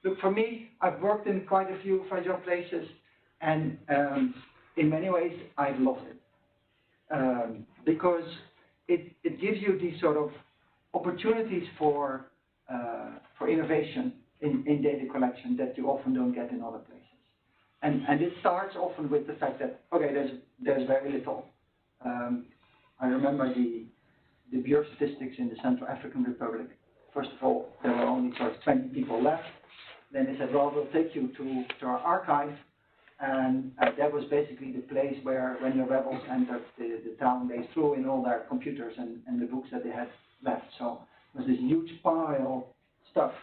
Look, for me, I've worked in quite a few fragile places, and in many ways, I've loved it because it gives you these sort of opportunities for innovation in data collection that you often don't get in other places. And it starts often with the fact that, okay, there's very little. I remember the Bureau of Statistics in the Central African Republic. First of all, there were only sort of 20 people left. Then they said, well, we'll take you to our archive. And that was basically the place where, when the rebels entered the town, they threw in all their computers and the books that they had left. So it was this huge pile of stuff.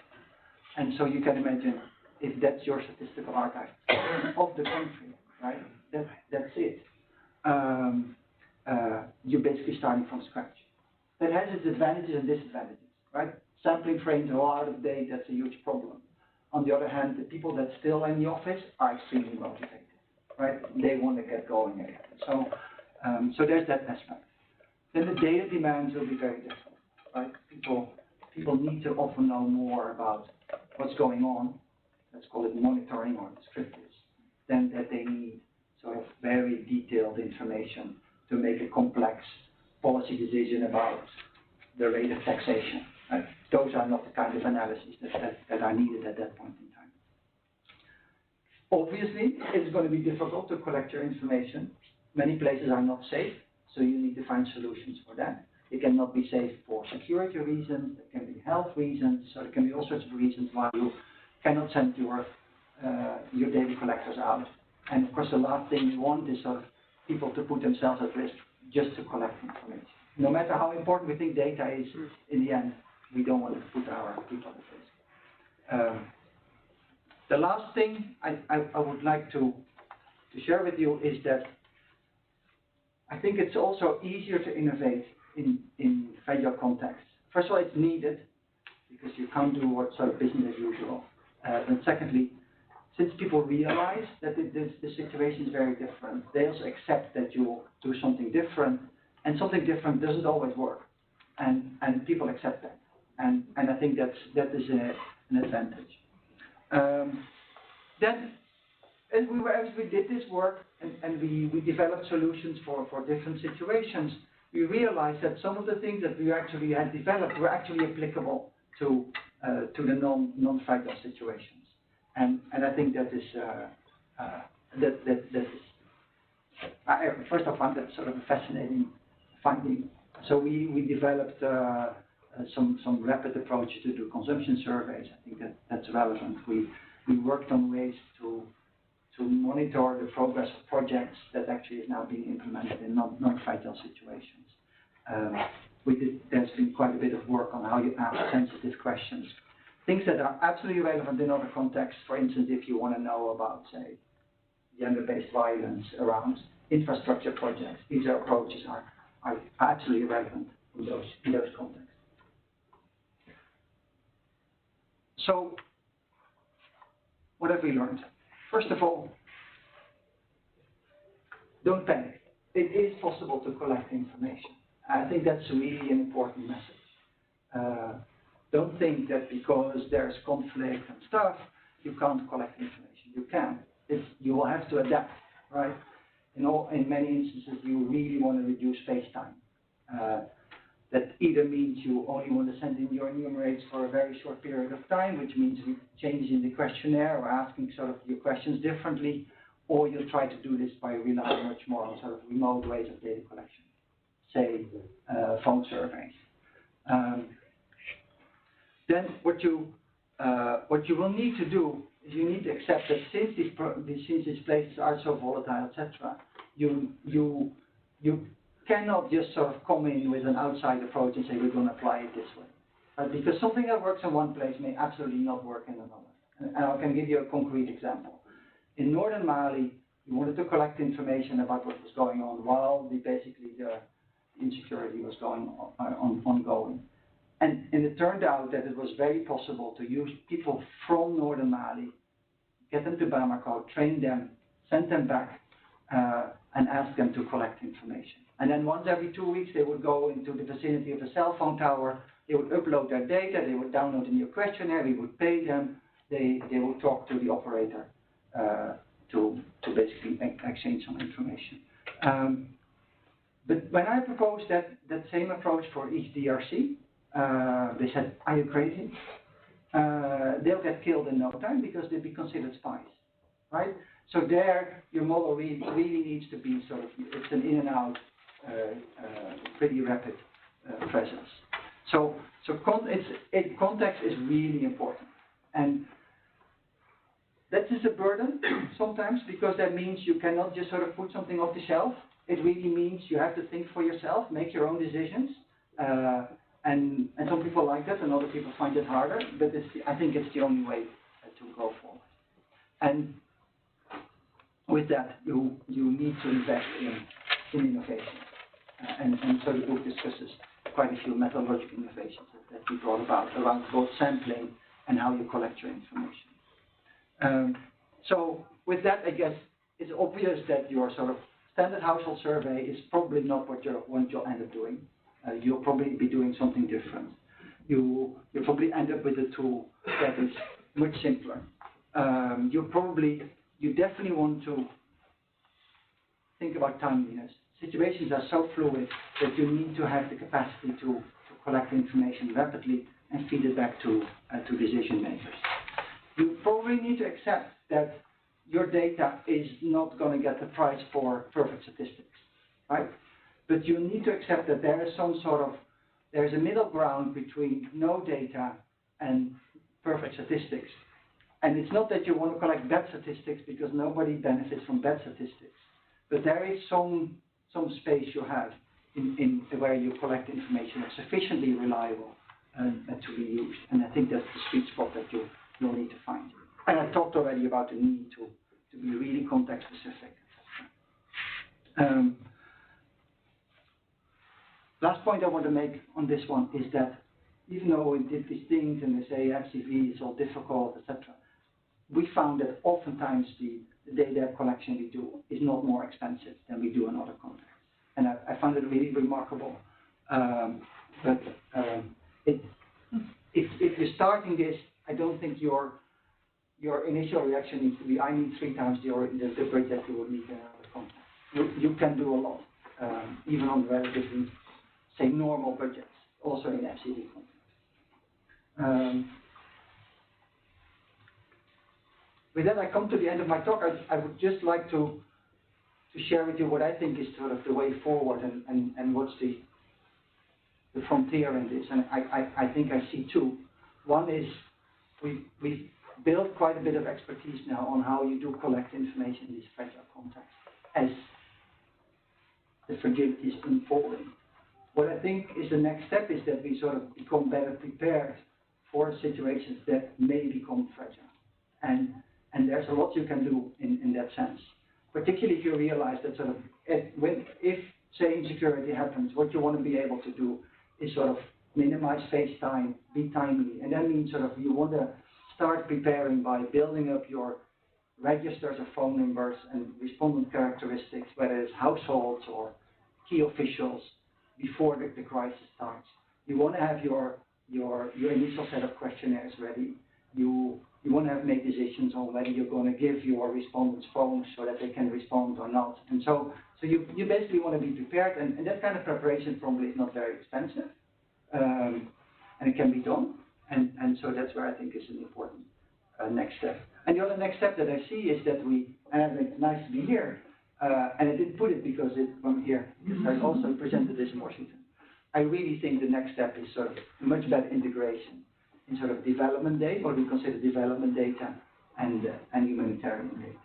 And so you can imagine, if that's your statistical archive of the country, right? That's it. You're basically starting from scratch. That has its advantages and disadvantages, right? Sampling frames are all out of date, that's a huge problem. On the other hand, the people that still in the office are extremely motivated, right? They want to get going again. So there's that aspect. Then the data demands will be very different, right? People need to often know more about what's going on, let's call it monitoring or descriptors, than that they need sort of very detailed information to make a complex policy decision about the rate of taxation. Right? Those are not the kind of analyses that are needed at that point in time. Obviously, it's going to be difficult to collect your information. Many places are not safe, so you need to find solutions for that. It cannot be safe for security reasons, there can be health reasons, so there can be all sorts of reasons why you cannot send your data collectors out. And of course, the last thing you want is sort of people to put themselves at risk just to collect information. No matter how important we think data is, in the end, we don't want to put our people at risk. The last thing I would like to share with you is that I think it's also easier to innovate in fragile contexts. First of all, it's needed because you can't do what sort of business as usual. And secondly, since people realize that the situation is very different, they also accept that you do something different, and something different doesn't always work, and people accept that, and I think that is an advantage. Then, as we did this work and we developed solutions for different situations, we realized that some of the things that we actually had developed were actually applicable to the non-fragile situations, and I think that is first I found that sort of a fascinating finding. So we developed some rapid approaches to do consumption surveys. I think that's relevant. We worked on ways to monitor the progress of projects that actually is now being implemented in non-fragile situations. There's been quite a bit of work on how you ask sensitive questions. Things that are absolutely relevant in other contexts. For instance, if you want to know about, say, gender-based violence around infrastructure projects, these approaches are absolutely relevant in those contexts. So, what have we learned? First of all, don't panic. It is possible to collect information. I think that's really an important message. Don't think that because there's conflict and stuff, you can't collect information. You can. You will have to adapt, right? In many instances, you really want to reduce face time. That either means you only want to send in your enumerates for a very short period of time, which means changing the questionnaire or asking sort of your questions differently, or you'll try to do this by relying much more on sort of remote ways of data collection, say phone surveys. Then what you will need to do is you need to accept that since these places are so volatile, etc., you cannot just sort of come in with an outside approach and say we're going to apply it this way, right? Because something that works in one place may absolutely not work in another. And I can give you a concrete example. In northern Mali, we wanted to collect information about what was going on while the insecurity was ongoing. And it turned out that it was very possible to use people from northern Mali, get them to Bamako, train them, send them back, and ask them to collect information. And then once every 2 weeks, they would go into the vicinity of a cell phone tower, they would upload their data, they would download a new questionnaire, we would pay them, they will talk to the operator to basically exchange some information. But when I proposed that same approach for each DRC, they said, "Are you crazy? They'll get killed in no time because they'll be considered spies, right?" So there, your model really needs to be sort of, it's an in and out, pretty rapid process. So context is really important, and that is a burden sometimes, because that means you cannot just sort of put something off the shelf. It really means you have to think for yourself, make your own decisions, and some people like that, and other people find it harder. But I think it's the only way to go forward. And with that, you need to invest in innovation, and so the book discusses quite a few methodological innovations that we brought about around both sampling and how you collect your information. So with that, I guess it's obvious that your sort of standard household survey is probably not what you'll end up doing. You'll probably be doing something different. You'll probably end up with a tool that is much simpler. You definitely want to think about timeliness. Situations are so fluid that you need to have the capacity to collect information rapidly and feed it back to decision makers. You probably need to accept that your data is not going to get the price for perfect statistics, right? But you need to accept that there is there's a middle ground between no data and perfect statistics. And it's not that you want to collect bad statistics, because nobody benefits from bad statistics. But there is some space you have in where you collect information that's sufficiently reliable to be used. And I think that's the sweet spot that you'll need to find. And I talked already about the need to be really context specific, etc. Last point I want to make on this one is that even though we did these things and they say FCV is all difficult, etc., we found that oftentimes the data collection we do is not more expensive than we do in other contexts. And I found it really remarkable. If you're starting this, I don't think your initial reaction needs to be, I need 3 times the budget you would need in another context. You can do a lot, even on relatively, say, normal budgets, also in FCV context. With that, I come to the end of my talk. I would just like to share with you what I think is sort of the way forward and what's the frontier in this. And I think I see 2. One is we've built quite a bit of expertise now on how you do collect information in these fragile contexts as the fragility is unfolding. What I think is the next step is that we sort of become better prepared for situations that may become fragile. And there's a lot you can do in that sense, particularly if you realize that sort of if say insecurity happens, what you want to be able to do is sort of minimize face time, be timely, and that means sort of you want to start preparing by building up your registers of phone numbers and respondent characteristics, whether it's households or key officials, before the crisis starts. You want to have your initial set of questionnaires ready. You want to make decisions on whether you're going to give your respondents phones so that they can respond or not. And so you basically want to be prepared, and that kind of preparation probably is not very expensive, and it can be done. And so that's where I think is an important next step. And the other next step that I see is that and it's nice to be here, and I didn't put it because I'm here, because I also presented this in Washington. I really think the next step is sort of a much better integration in sort of development data, what we consider development data, and humanitarian data.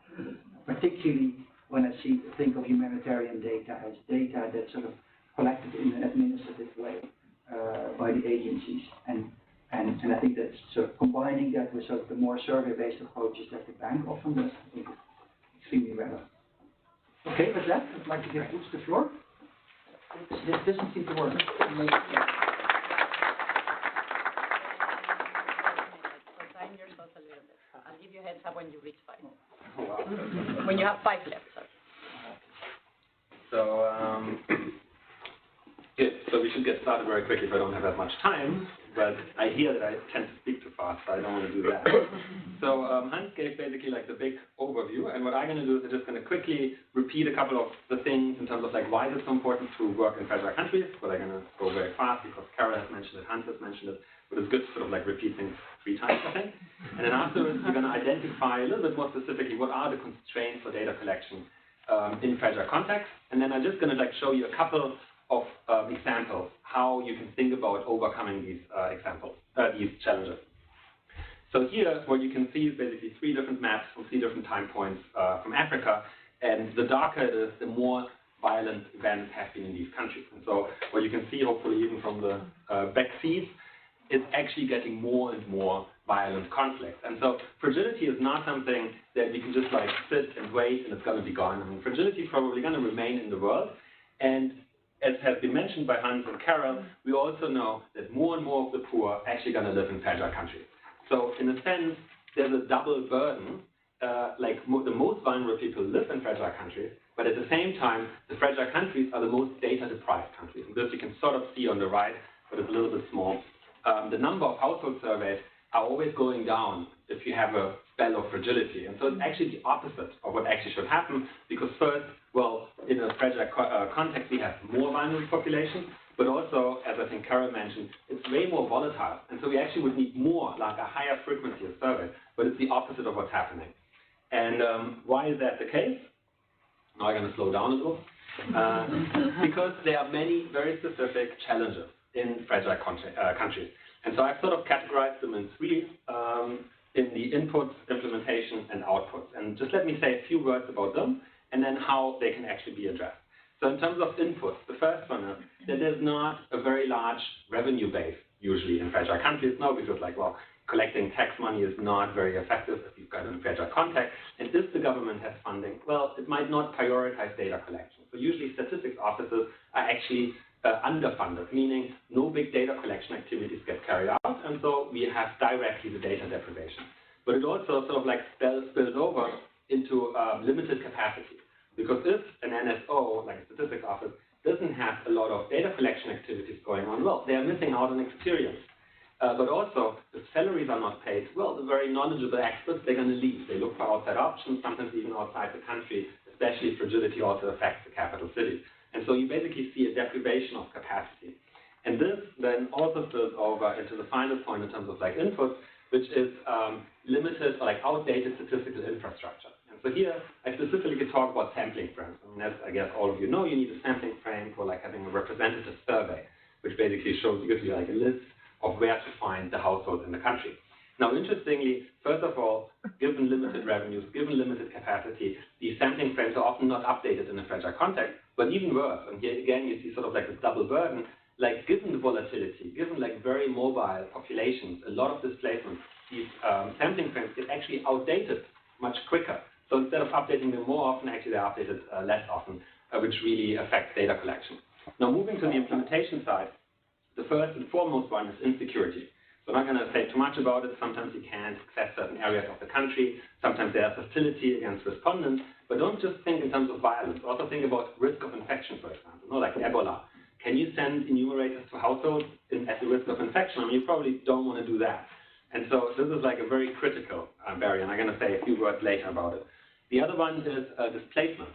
Particularly when I think of humanitarian data as data that's sort of collected in an administrative way by the agencies. And I think that's sort of combining that with sort of the more survey-based approaches that the bank often does, I think is extremely relevant. Okay, with that, I'd like to give Oops the floor. This doesn't seem to work. I'll give you a heads up when you reach 5. Oh, wow. When you have 5 left, sorry. So, good. So we should get started very quickly if I don't have that much time. but I hear that I tend to speak too fast, so I don't want to do that. So Hans gave basically like the big overview, and what I'm going to do is I'm just going to quickly repeat a couple of the things in terms of like why is it so important to work in fragile countries, but I'm going to go very fast because Carol has mentioned it, Hans has mentioned it, but it's good to sort of like repeat things 3 times, I think. And then afterwards, we're going to identify a little bit more specifically what are the constraints for data collection in fragile contexts, and then I'm just going to like show you a couple of examples, how you can think about overcoming these these challenges. So here, what you can see is basically 3 different maps from 3 different time points from Africa, and the darker it is, the more violent events have been in these countries. And so what you can see, hopefully even from the back seats, it's actually getting more and more violent conflict. And so fragility is not something that we can just like sit and wait and it's going to be gone. I mean, fragility is probably going to remain in the world. And as has been mentioned by Hans and Carol, we also know that more and more of the poor are actually going to live in fragile countries. So in a sense, there's a double burden. The most vulnerable people live in fragile countries, but at the same time, the fragile countries are the most data-deprived countries. And this you can sort of see on the right, but it's a little bit small. The number of household surveys are always going down if you have a spell of fragility. And so it's actually the opposite of what actually should happen, because first, well, in a fragile context, we have more vulnerable populations, but also, as I think Carol mentioned, it's way more volatile. And so we actually would need more, like a higher frequency of surveys, but it's the opposite of what's happening. And why is that the case? Now I'm going to slow down a little. Because there are many very specific challenges in fragile countries. And so I've sort of categorized them in 3, in the inputs, implementation, and outputs. And just let me say a few words about them, and then how they can actually be addressed. So in terms of inputs, the first one is that there's not a very large revenue base, usually in fragile countries. No, because like, well, collecting tax money is not very effective if you've got a fragile context. And if the government has funding, well, it might not prioritize data collection. So usually statistics offices are actually underfunded, meaning no big data collection activities get carried out, and so we have directly the data deprivation. But it also sort of like spills over into limited capacity, because if an NSO, like a statistics office, doesn't have a lot of data collection activities going on, well, they are missing out on experience. But also, if salaries are not paid, well, the very knowledgeable experts, they're going to leave. They look for outside options, sometimes even outside the country, especially fragility also affects the capital cities. And so you basically see a deprivation of capacity. And this then also spills over into the final point in terms of like inputs, which is limited or like outdated statistical infrastructure. And so here, I specifically could talk about sampling frames. I mean, as I guess all of you know, you need a sampling frame for like having a representative survey, which basically gives you like a list of where to find the households in the country. Now, interestingly, first of all, given limited revenues, given limited capacity, these sampling frames are often not updated in a fragile context, but even worse, and here again you see sort of like this double burden, like given the volatility, given like very mobile populations, a lot of displacement, these sampling frames get actually outdated much quicker. So instead of updating them more often, actually they're updated less often, which really affects data collection. Now, moving to the implementation side, the first and foremost one is insecurity. So I'm not going to say too much about it. Sometimes you can't access certain areas of the country. Sometimes there's hostility against respondents. But don't just think in terms of violence. Also think about risk of infection, for example, like Ebola. Can you send enumerators to households at the risk of infection? I mean, you probably don't want to do that. And so this is like a very critical barrier, and I'm going to say a few words later about it. The other one is displacement.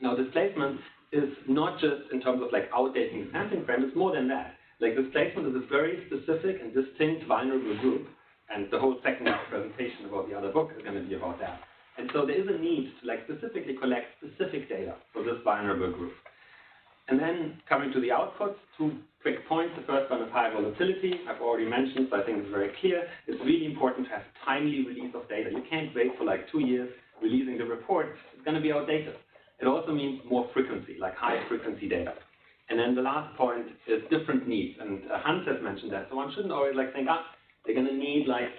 Now, displacement is not just in terms of like outdating the sampling frame, it's more than that. Like displacement is a very specific and distinct vulnerable group, and the whole second presentation about the other book is going to be about that. And so there is a need to like specifically collect specific data for this vulnerable group. And then coming to the outputs, 2 quick points. The first one is high volatility. I've already mentioned, so I think it's very clear. It's really important to have timely release of data. You can't wait for like 2 years releasing the report. It's going to be outdated. It also means more frequency, like high frequency data. And then the last point is different needs, and Hans has mentioned that. So one shouldn't always like think, they're going to need like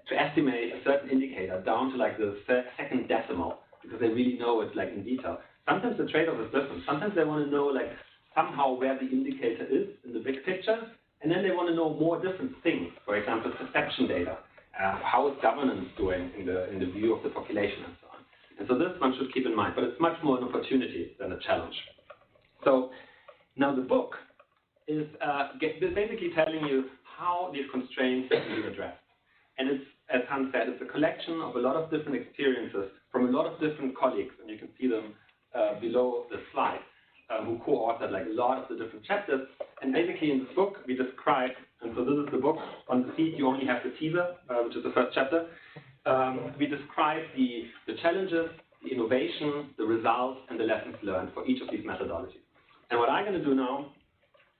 to estimate a certain indicator down to like the second decimal, because they really know it like in detail. Sometimes the trade-off is different. Sometimes they want to know like somehow where the indicator is in the big picture, and then they want to know more different things. For example, perception data. How is governance doing in the view of the population and so on. And so this one should keep in mind, but it's much more an opportunity than a challenge. So now the book is basically telling you how these constraints can be addressed. And it's, as Hans said, it's a collection of a lot of different experiences from a lot of different colleagues, and you can see them below the slide, who co-authored like a lot of the different chapters. And basically in this book we describe, and so this is the book, on the seat you only have the teaser, which is the first chapter. We describe the challenges, the innovation, the results, and the lessons learned for each of these methodologies. And what I'm going to do now,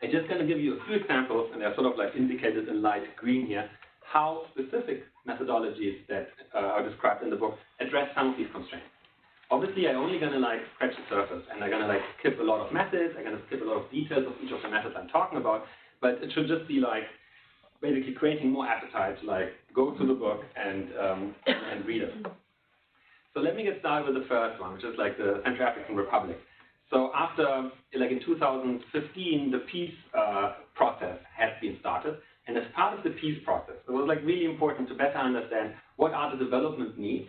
I'm just going to give you a few examples, and they're sort of like indicated in light green here, how specific methodologies that are described in the book address some of these constraints. Obviously, I'm only going to like scratch the surface, and I'm going to like skip a lot of methods, I'm going to skip a lot of details of each of the methods I'm talking about, but it should just be like basically creating more appetite to like go through the book and read it. So let me get started with the first one, which is like the Central African Republic. So after, like in 2015, the peace process has been started, and as part of the peace process, it was like really important to better understand what are the development needs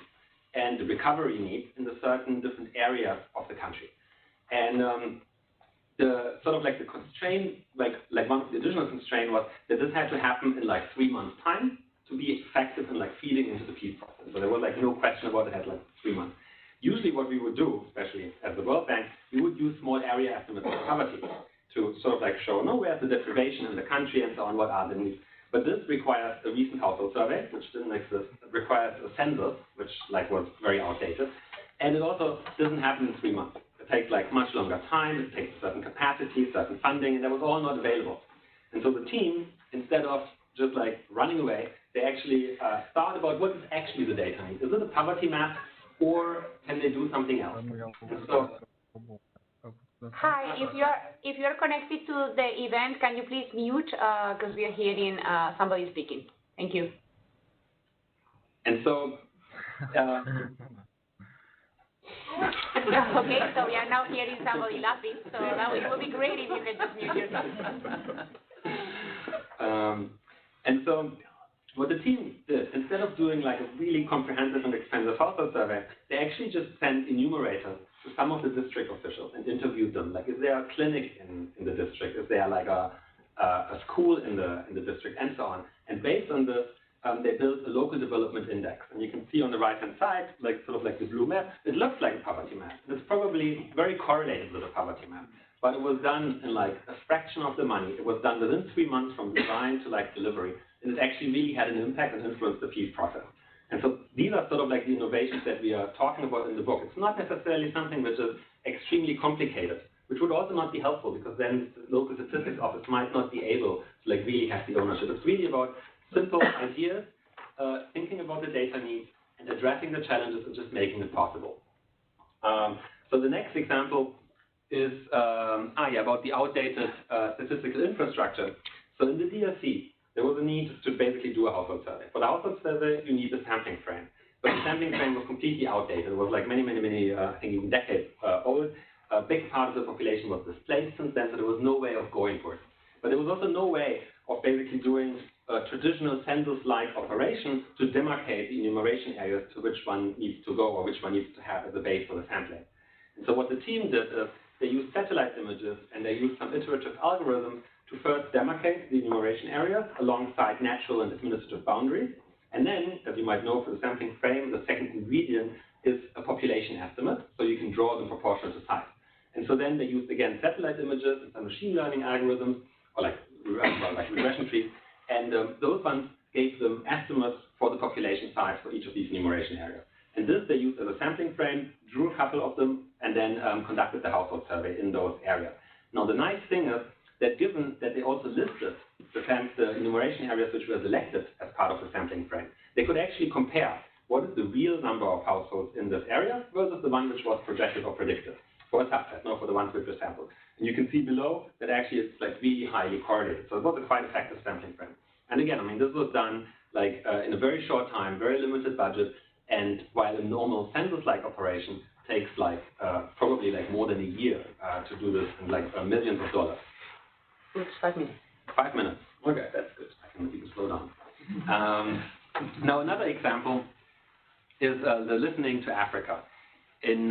and the recovery needs in the certain different areas of the country. And the sort of like the constraint, like one of the additional constraints was that this had to happen in like 3 months' time to be effective in like feeding into the peace process. So there was like no question about it, had like 3 months. Usually what we would do, especially at the World Bank, we would use small area estimates of poverty to sort of like show, no, where's the deprivation in the country and so on, what are the needs. But this requires a recent household survey, which didn't exist. It requires a census, which like was very outdated. And it also doesn't happen in 3 months. It takes like much longer time, it takes a certain capacity, certain funding, and that was all not available. And so the team, instead of just like running away, they actually thought about what is actually the data need. Is it a poverty map, or can they do something else? And so, hi, if you're connected to the event, can you please mute, because we are hearing somebody speaking. Thank you. And so, okay, so we are now hearing somebody laughing, so it would be great if you could just mute yourself. And so, what the team did, instead of doing like a really comprehensive and expensive household survey, they actually just sent enumerators to some of the district officials and interviewed them. Like, is there a clinic in the district? Is there like a school in the district, and so on? And based on this, they built a local development index. And you can see on the right-hand side, like sort of like the blue map, it looks like a poverty map. It's probably very correlated with a poverty map. But it was done in like a fraction of the money. It was done within 3 months from design to like delivery. And it actually really had an impact and influenced the peace process. And so these are sort of like the innovations that we are talking about in the book. It's not necessarily something which is extremely complicated, which would also not be helpful, because then the local statistics office might not be able to like really have the ownership. It's really about simple ideas, thinking about the data needs, and addressing the challenges and just making it possible. So the next example is about the outdated statistical infrastructure. So in the DRC, there was a need to basically do a household survey. For the household survey, you need a sampling frame. But the sampling frame was completely outdated. It was like many, I think even decades old. A big part of the population was displaced since then, so there was no way of going for it. But there was also no way of basically doing a traditional census-like operation to demarcate the enumeration areas to which one needs to go or which one needs to have as a base for the sampling. And so what the team did is they used satellite images and they used some iterative algorithms to first demarcate the enumeration areas alongside natural and administrative boundaries. And then, as you might know for the sampling frame, the second ingredient is a population estimate, so you can draw them proportional to size. And so then they used, again, satellite images and some machine learning algorithms, or like regression trees, and those ones gave them estimates for the population size for each of these enumeration areas. And this they used as a sampling frame, drew a couple of them, and then conducted the household survey in those areas. Now, the nice thing is that given that they also listed the enumeration areas which were selected as part of the sampling frame, they could actually compare what is the real number of households in this area versus the one which was projected or predicted for a subset, not for the ones which were sampled. And you can see below that actually it's like really highly correlated. So it was a quite effective sampling frame. And again, I mean, this was done like in a very short time, very limited budget, and while a normal census-like operation takes like probably like more than a year to do this in like millions of dollars. It's 5 minutes. 5 minutes. Okay, that's good. I can even slow down. Now another example is the listening to Africa in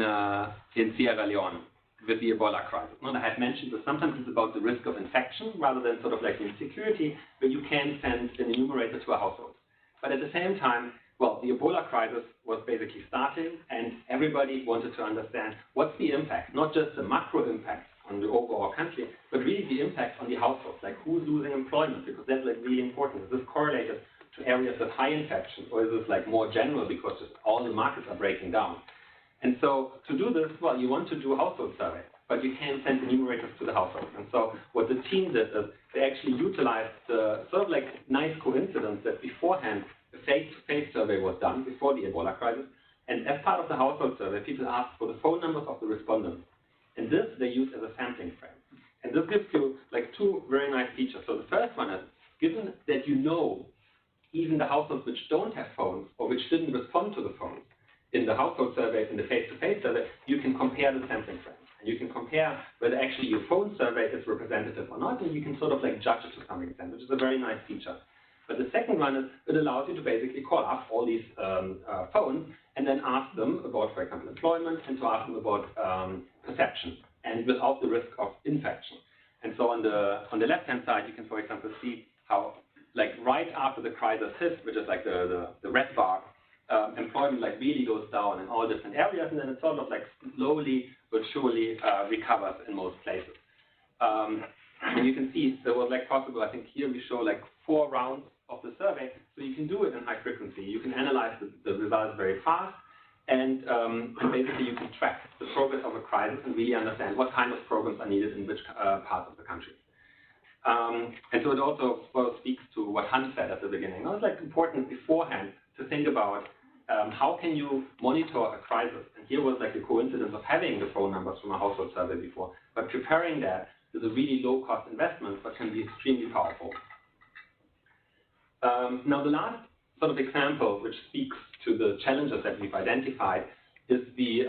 Sierra Leone. with the Ebola crisis. Now, I had mentioned that sometimes it's about the risk of infection rather than sort of like the insecurity, where you can send an enumerator to a household. But at the same time, well, the Ebola crisis was basically starting, and everybody wanted to understand what's the impact, not just the macro impact on the overall country, but really the impact on the households, like who's losing employment, because that's like really important. Is this correlated to areas with high infection, or is this like more general because just all the markets are breaking down? And so to do this, well, you want to do household survey, but you can't send enumerators to the household. And so what the team did is they actually utilized the sort of like nice coincidence that beforehand a face-to-face survey was done before the Ebola crisis. And as part of the household survey, people asked for the phone numbers of the respondents. And this they use as a sampling frame. And this gives you like two very nice features. So the first one is, given that you know even the households which don't have phones or which didn't respond to the phones in the household survey, in the face-to-face survey, you can compare the sampling frames. And you can compare whether actually your phone survey is representative or not, and you can sort of like judge it to some extent, which is a very nice feature. But the second one is it allows you to basically call up all these phones and then ask them about, for example, employment, and to ask them about perception, and without the risk of infection. And so on the left-hand side, you can, for example, see how, like right after the crisis hit, which is like the red bar, employment like really goes down in all different areas, and then it sort of like slowly but surely recovers in most places. And you can see there was like possible, I think here we show like 4 rounds of the survey, so you can do it in high frequency. You can analyze the results very fast, and basically you can track the progress of a crisis and really understand what kind of programs are needed in which parts of the country. And so it also sort of speaks to what Hans said at the beginning. It was like important beforehand to think about how can you monitor a crisis. And here was like a coincidence of having the phone numbers from a household survey before, but preparing that is a really low-cost investment, but can be extremely powerful. Now, the last sort of example, which speaks to the challenges that we've identified, is the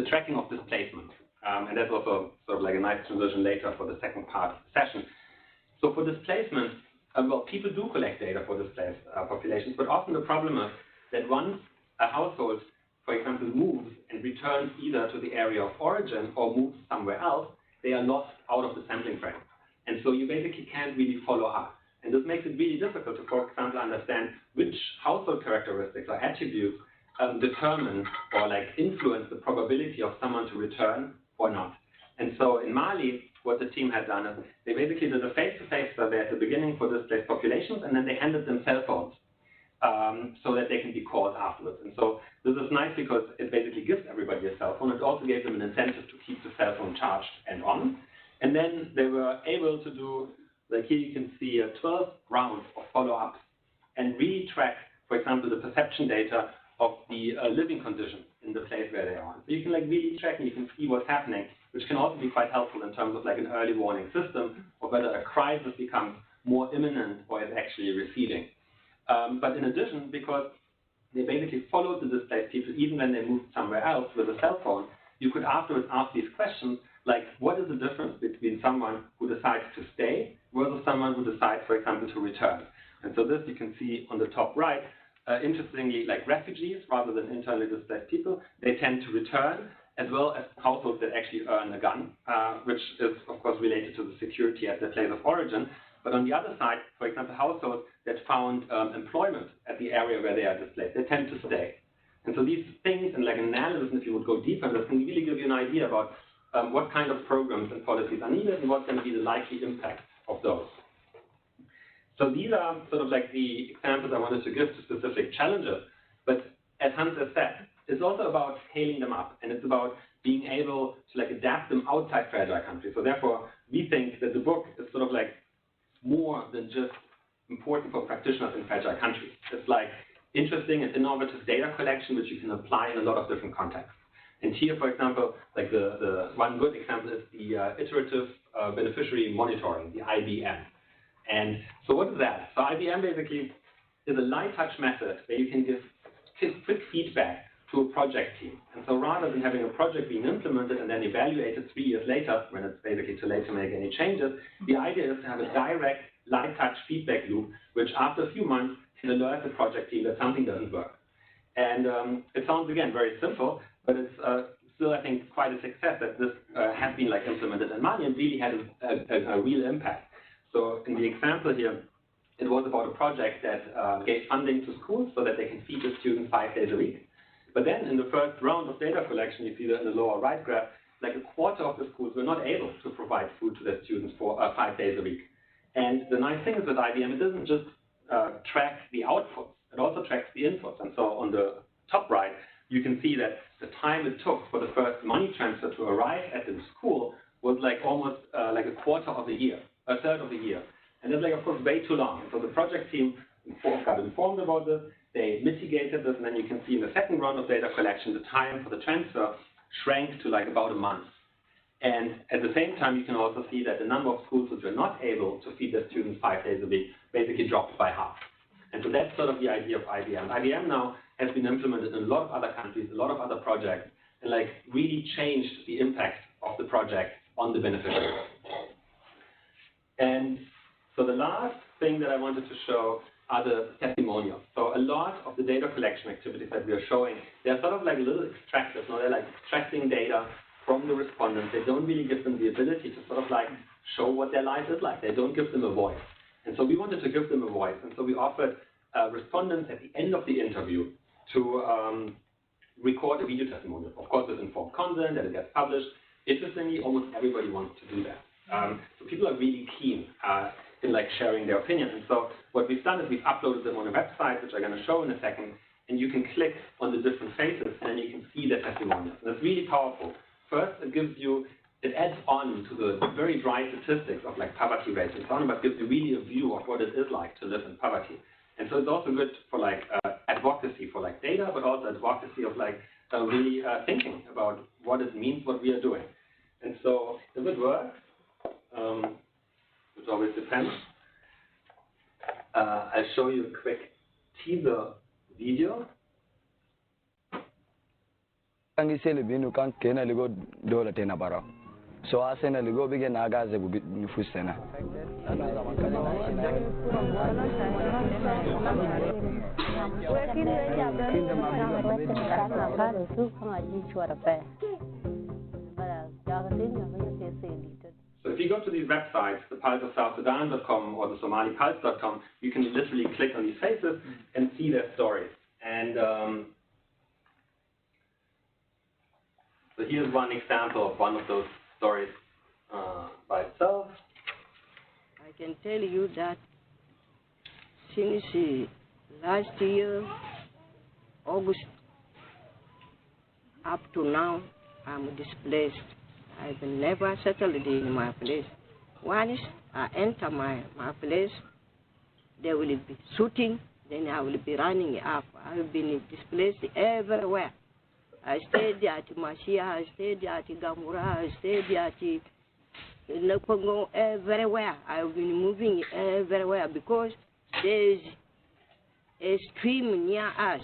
tracking of displacement. And that's also sort of like a nice transition later for the second part of the session. So for displacement, well, people do collect data for displaced populations, but often the problem is that once a household, for example, moves and returns either to the area of origin or moves somewhere else, they are lost out of the sampling frame. And so you basically can't really follow up. And this makes it really difficult to, for example, understand which household characteristics or attributes determine or like influence the probability of someone to return or not. And so in Mali, what the team had done is they basically did a face-to-face survey at the beginning for displaced populations, and then they handed them cell phones so that they can be called afterwards. And so this is nice because it basically gives everybody a cell phone. It also gave them an incentive to keep the cell phone charged and on. And then they were able to do, like here you can see 12 rounds of follow-ups and really track, for example, the perception data of the living conditions in the place where they are. So you can like really track and you can see what's happening, which can also be quite helpful in terms of like an early warning system of whether a crisis becomes more imminent or is actually receding. But in addition, because they basically followed the displaced people even when they moved somewhere else with a cell phone, you could afterwards ask these questions like, what is the difference between someone who decides to stay versus someone who decides, for example, to return? And so this you can see on the top right. Interestingly, like refugees rather than internally displaced people, they tend to return, as well as households that actually earn a gun, which is, of course, related to the security at their place of origin. But on the other side, for example, households that found employment at the area where they are displaced, they tend to stay. And so these things, and like analysis, if you would go deeper, this can really give you an idea about what kind of programs and policies are needed and what's going to be the likely impact of those. So these are sort of like the examples I wanted to give to specific challenges. But as Hans has said, it's also about scaling them up, and it's about being able to like adapt them outside fragile countries. So therefore, we think that the book is sort of like more than just important for practitioners in fragile countries. It's like interesting and innovative data collection, which you can apply in a lot of different contexts. And here, for example, like the one good example is the iterative beneficiary monitoring, the IBM. And so what is that? So IBM basically is a light touch method where you can give quick feedback to a project team. And so rather than having a project being implemented and then evaluated 3 years later, when it's basically too late to make any changes, the idea is to have a direct light touch feedback loop, which after a few months can alert the project team that something doesn't work. And it sounds, again, very simple, but it's still, I think, quite a success that this has been like implemented in Mali and really had a real impact. So in the example here, it was about a project that gave funding to schools so that they can feed the students 5 days a week. But then in the first round of data collection, you see that in the lower right graph, like a quarter of the schools were not able to provide food to their students for 5 days a week. And the nice thing is with IBM, it doesn't just track the outputs, it also tracks the inputs. And so on the top right, you can see that the time it took for the first money transfer to arrive at the school was like almost like a quarter of a year, a third of a year. And that's like, of course, way too long. And so the project team got informed about this, they mitigated this, and then you can see in the second round of data collection, the time for the transfer shrank to like about a month. And at the same time, you can also see that the number of schools which were not able to feed their students 5 days a week basically dropped by half. And so that's sort of the idea of IBM. IBM now has been implemented in a lot of other countries, a lot of other projects, and like really changed the impact of the project on the beneficiaries. And so the last thing that I wanted to show are the testimonials. So a lot of the data collection activities that we are showing, they're sort of like little extractors. They're like extracting data from the respondents. They don't really give them the ability to sort of like show what their life is like. They don't give them a voice. And so we wanted to give them a voice. And so we offered respondents at the end of the interview to record a video testimonial. Of course, with informed consent, that it gets published. Interestingly, almost everybody wants to do that. So people are really keen in like sharing their opinion. And so what we've done is we've uploaded them on a website, which I'm going to show in a second, and you can click on the different faces, and then you can see their testimonials. And it's really powerful. First, it adds on to the very dry statistics of like poverty rates and so on, but gives you really a view of what it is like to live in poverty. And so it's also good for like advocacy for like data, but also advocacy of like really thinking about what it means, what we are doing. And so if it works, which always depends, I'll show you a quick teaser video. So I send a go begin Agaze will be Fusena. So if you go to these websites, the pulseofsouthsudan.com or the somalipulse.com, you can literally click on these faces and see their stories. And so here's one example of one of those stories by itself. I can tell you that since last year, August, up to now, I'm displaced. I've never settled in my place. Once I enter my place, they will be shooting, then I will be running up. I've been displaced everywhere. I stayed at Mashia, I stayed at Gamura, I stayed at Nekongo, everywhere. I've been moving everywhere because there's a stream near us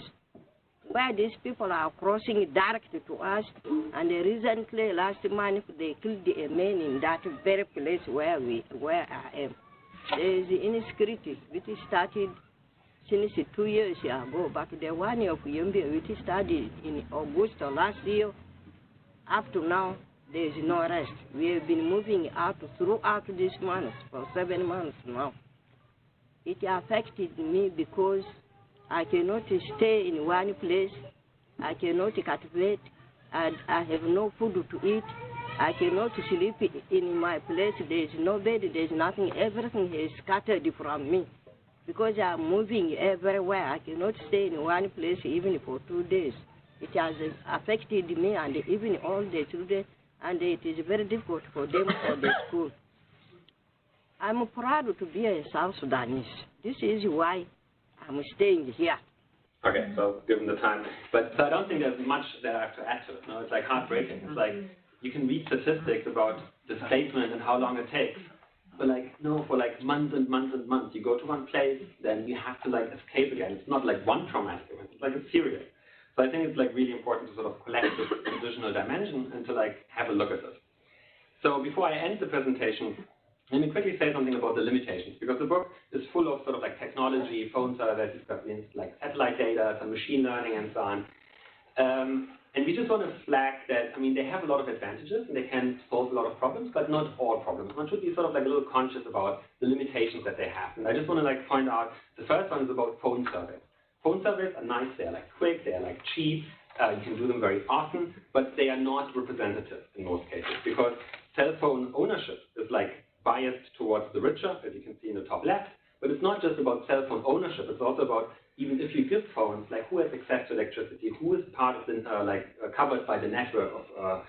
where these people are crossing directly to us. And recently, last month, they killed a man in that very place where I am. There's insecurity, which started since 2 years ago, but the one of Yumbi, which started in August of last year, up to now, there is no rest. We have been moving out throughout this month for 7 months now. It affected me because I cannot stay in one place. I cannot cultivate. I have no food to eat. I cannot sleep in my place. There is no bed. There is nothing. Everything is scattered from me. Because I am moving everywhere, I cannot stay in one place even for 2 days. It has affected me and even all the children, and it is very difficult for them for the school. I'm proud to be a South Sudanese. This is why I'm staying here. Okay, so given the time. But so I don't think there's much that I have to add to it. No, it's like heartbreaking. It's like you can read statistics about displacement and how long it takes. But like, no, for like months and months and months, you go to one place, then you have to like escape again. It's not like one traumatic event, it's like a series. So I think it's like really important to sort of collect this additional dimension and to like have a look at this. So before I end the presentation, let me quickly say something about the limitations, because the book is full of sort of like technology, phone service, you've got like satellite data, some machine learning and so on. And we just want to flag that, I mean, they have a lot of advantages and they can solve a lot of problems, but not all problems. One should be sort of like a little conscious about the limitations that they have. And I just want to like point out, the first one is about phone surveys. Phone surveys are nice, they're like quick, they're like cheap, you can do them very often, but they are not representative in most cases because cell phone ownership is like biased towards the richer, as you can see in the top left, but it's not just about cell phone ownership, it's also about even if you give phones, like who has access to electricity, who is part of the, covered by the network of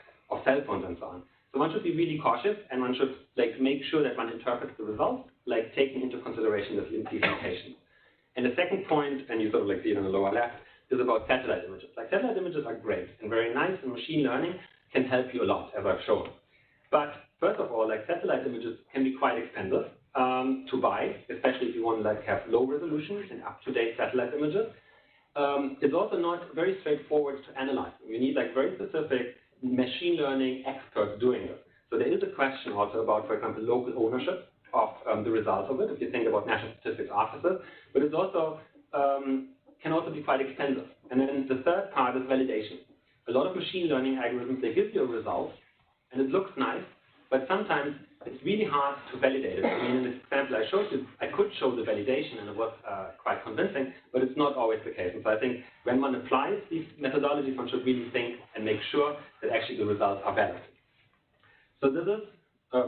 cell phones and so on. So one should be really cautious and one should like make sure that one interprets the results, like taking into consideration the limitations. And the second point, and you sort of like see it on the lower left, is about satellite images. Like satellite images are great and very nice, and machine learning can help you a lot, as I've shown. But first of all, like satellite images can be quite expensive to buy, especially if you want to like have low resolution and up-to-date satellite images. It's also not very straightforward to analyze. You need like very specific machine learning experts doing it. So there is a question also about, for example, local ownership of the results of it, if you think about national statistics offices, but it's also can also be quite expensive. And then the third part is validation. A lot of machine learning algorithms, they give you a result, and it looks nice, but sometimes it's really hard to validate it. I mean, in this example I showed you, I could show the validation, and it was quite convincing, but it's not always the case. And so I think when one applies these methodologies, one should really think and make sure that actually the results are valid. So this is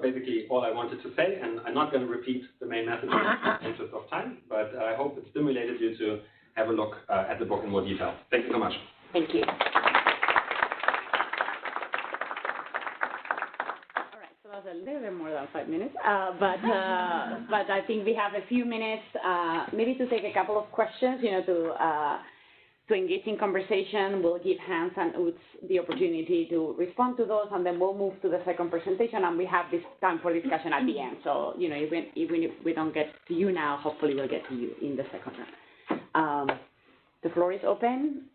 basically all I wanted to say, and I'm not going to repeat the main message in the interest of time, but I hope it stimulated you to have a look at the book in more detail. Thank you so much. Thank you. All right, so that was a little bit more than 5 minutes, but I think we have a few minutes maybe to take a couple of questions, you know, to engage in conversation. We'll give Hans and Utz the opportunity to respond to those, and then we'll move to the second presentation, and we have this time for discussion at the end. So, you know, even if we don't get to you now, hopefully we'll get to you in the second round. The floor is open.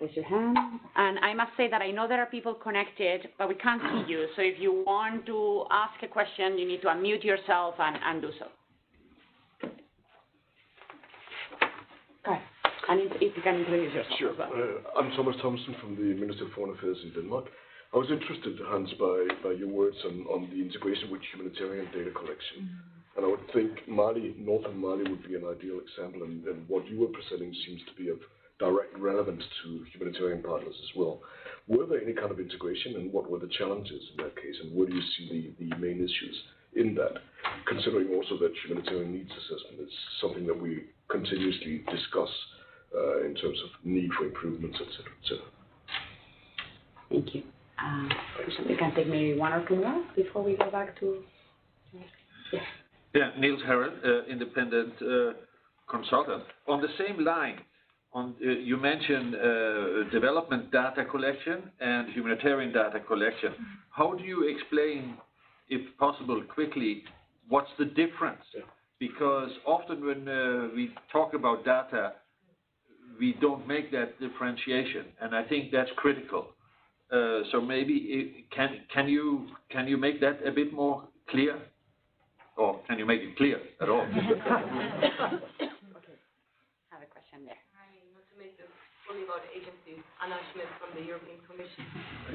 Raise your hand. And I must say that I know there are people connected, but we can't see you. So if you want to ask a question, you need to unmute yourself and do so. Okay. And if you can introduce yourself. Sure. I'm Thomas Thomsen from the Ministry of Foreign Affairs in Denmark. I was interested, Hans, by your words on the integration with humanitarian data collection. And I would think Mali, northern Mali, would be an ideal example, and what you were presenting seems to be of direct relevance to humanitarian partners as well. Were there any kind of integration, and what were the challenges in that case, and where do you see the main issues in that, considering also that humanitarian needs assessment is something that we continuously discuss in terms of need for improvements, etc., etc. Thank you. We can take maybe one or two more before we go back to... Yes. Yeah, Niels Herren, independent consultant. On the same line, you mentioned development data collection and humanitarian data collection. How do you explain, if possible, quickly, what's the difference? Because often when we talk about data, we don't make that differentiation, and I think that's critical. So maybe can you make that a bit more clear? Or can you make it clear at all? Okay. I have a question there. Hi, not to make this fully about agencies, Anna Schmidt from the European Commission.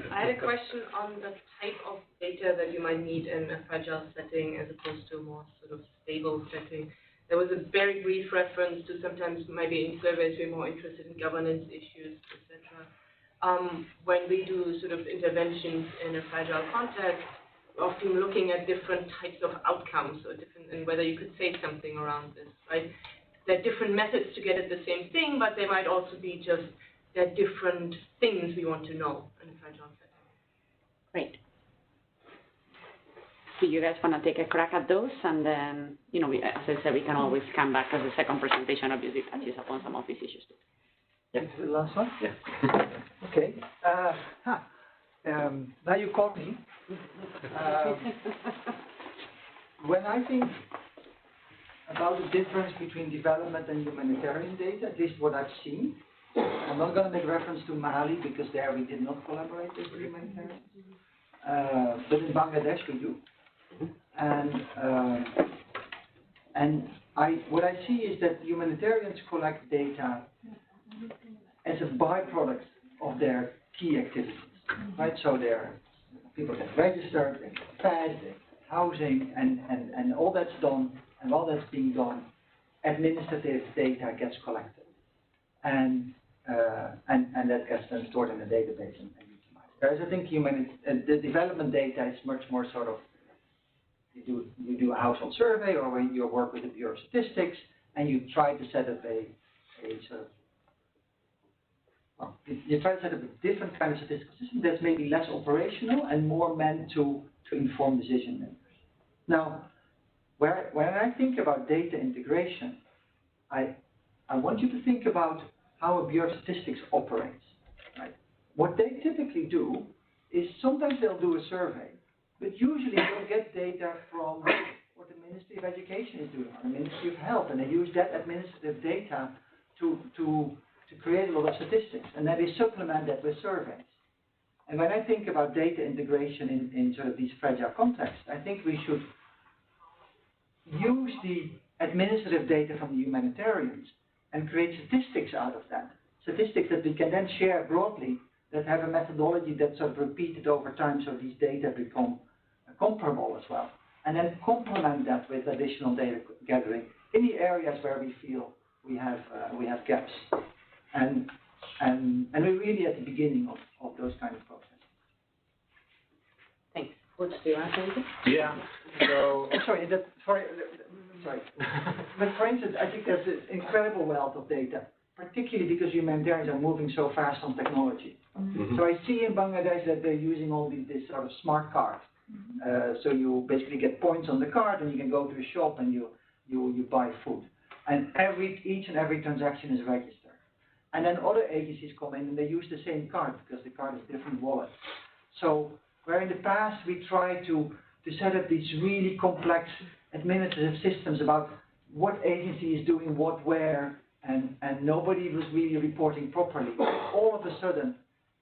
I had a question on the type of data that you might need in a fragile setting as opposed to a more sort of stable setting. There was a very brief reference to sometimes maybe in surveys we're more interested in governance issues, etc. When we do sort of interventions in a fragile context, often looking at different types of outcomes or different, and whether you could say something around this, right? There are different methods to get at the same thing, but they might also be just, there are different things we want to know in a fragile setting. Great. So you guys want to take a crack at those, and then, you know, as I said, we can always come back as a second presentation, obviously, touches upon some of these issues too. Yeah. The last one? Yeah. Okay. Now you caught me. When I think about the difference between development and humanitarian data, at least what I've seen, I'm not going to make reference to Mali because there we did not collaborate with the humanitarians, but in Bangladesh we do. And what I see is that humanitarians collect data as a byproduct of their key activities, right? So people get registered, they get fed, they get housing, and all that's done, and while that's being done, administrative data gets collected, and that gets then stored in a database and utilized. Whereas I think the development data is much more sort of, you do a household survey, or when you work with the Bureau of Statistics, and you try to set up a sort of, well, you try to set up a different kind of statistical system that's maybe less operational and more meant to inform decision makers. Now, when I think about data integration, I want you to think about how a Bureau of Statistics operates. Right? What they typically do is sometimes they'll do a survey, but usually they'll get data from what the Ministry of Education is doing, or the Ministry of Health, and they use that administrative data to create a lot of statistics, and then they supplement that with surveys. And when I think about data integration in sort of these fragile contexts, I think we should use the administrative data from the humanitarians and create statistics out of that. Statistics that we can then share broadly, that have a methodology that's sort of repeated over time, so these data become comparable as well. And then complement that with additional data gathering in the areas where we feel we have gaps. And we're really at the beginning of those kind of processes. Thanks. What do you want to say? Yeah. So. Sorry. But for instance, I think there's an incredible wealth of data, particularly because humanitarians are moving so fast on technology. Mm-hmm. So I see in Bangladesh that they're using all this sort of smart cards. So you basically get points on the card, and you can go to a shop and you buy food. And each and every transaction is registered. And then other agencies come in and they use the same card because the card is different wallet. So where in the past we tried to set up these really complex administrative systems about what agency is doing what where, and nobody was really reporting properly. All of a sudden,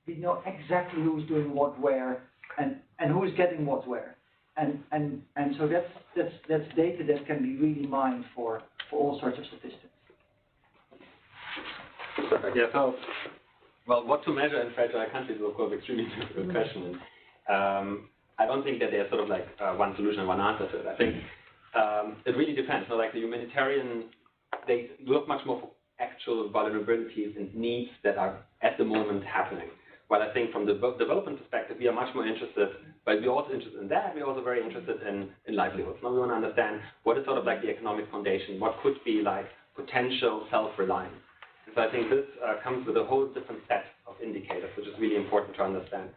we know exactly who's doing what where and who's getting what where. And so that's data that can be really mined for all sorts of statistics. Perfect. Yeah, so, well, what to measure in fragile countries is, of course, extremely difficult question. I don't think that there's sort of like one solution, one answer to it. I think it really depends. So, like the humanitarian, they look much more for actual vulnerabilities and needs that are at the moment happening. While I think from the development perspective, we are much more interested, but we're also interested in that. We're also very interested in livelihoods. Now we want to understand what is sort of like the economic foundation, what could be like potential self-reliance. And so I think this comes with a whole different set of indicators, which is really important to understand.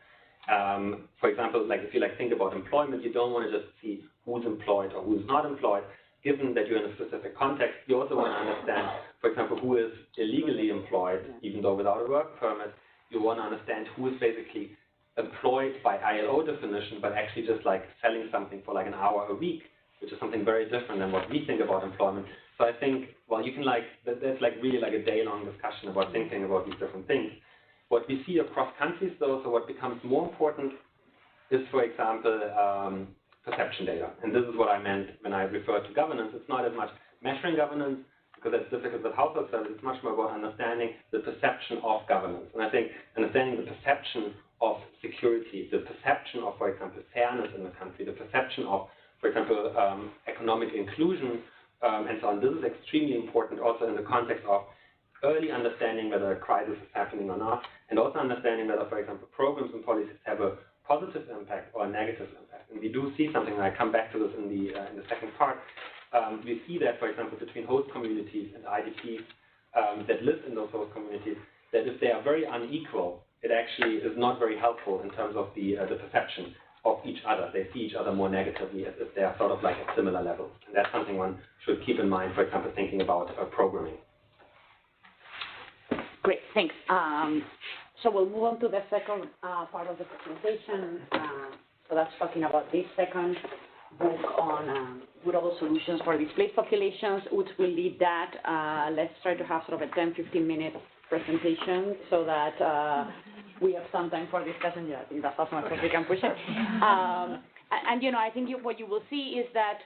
For example, like if you think about employment, you don't want to just see who's employed or who's not employed. Given that you're in a specific context, you also want to understand, for example, who is illegally employed, even though without a work permit. You want to understand who is basically employed by ILO definition, but actually just like selling something for like an hour a week, which is something very different than what we think about employment. So I think, well, you can that's like really like a day-long discussion about thinking about these different things. What we see across countries, though, so what becomes more important is, for example, perception data. And this is what I meant when I referred to governance. It's not as much measuring governance, because that's difficult with household service. It's much more about understanding the perception of governance. And I think understanding the perception of security, the perception of, for example, fairness in the country, the perception of, for example, economic inclusion, and so on. This is extremely important also in the context of early understanding whether a crisis is happening or not, and also understanding whether, for example, programs and policies have a positive impact or a negative impact. And we do see something, and I come back to this in the second part. We see that, for example, between host communities and IDPs that live in those host communities, that if they are very unequal, it actually is not very helpful in terms of the perception of each other. They see each other more negatively as if they are sort of like at similar levels. And that's something one should keep in mind, for example, thinking about programming. Great, thanks. So we'll move on to the second part of the presentation. So that's talking about this second book on durable solutions for displaced populations. Which will lead that. Let's try to have sort of a 10-15 minute presentation so that we have some time for discussion. Yeah, I think that's as much as we can push it. And I think what you will see is that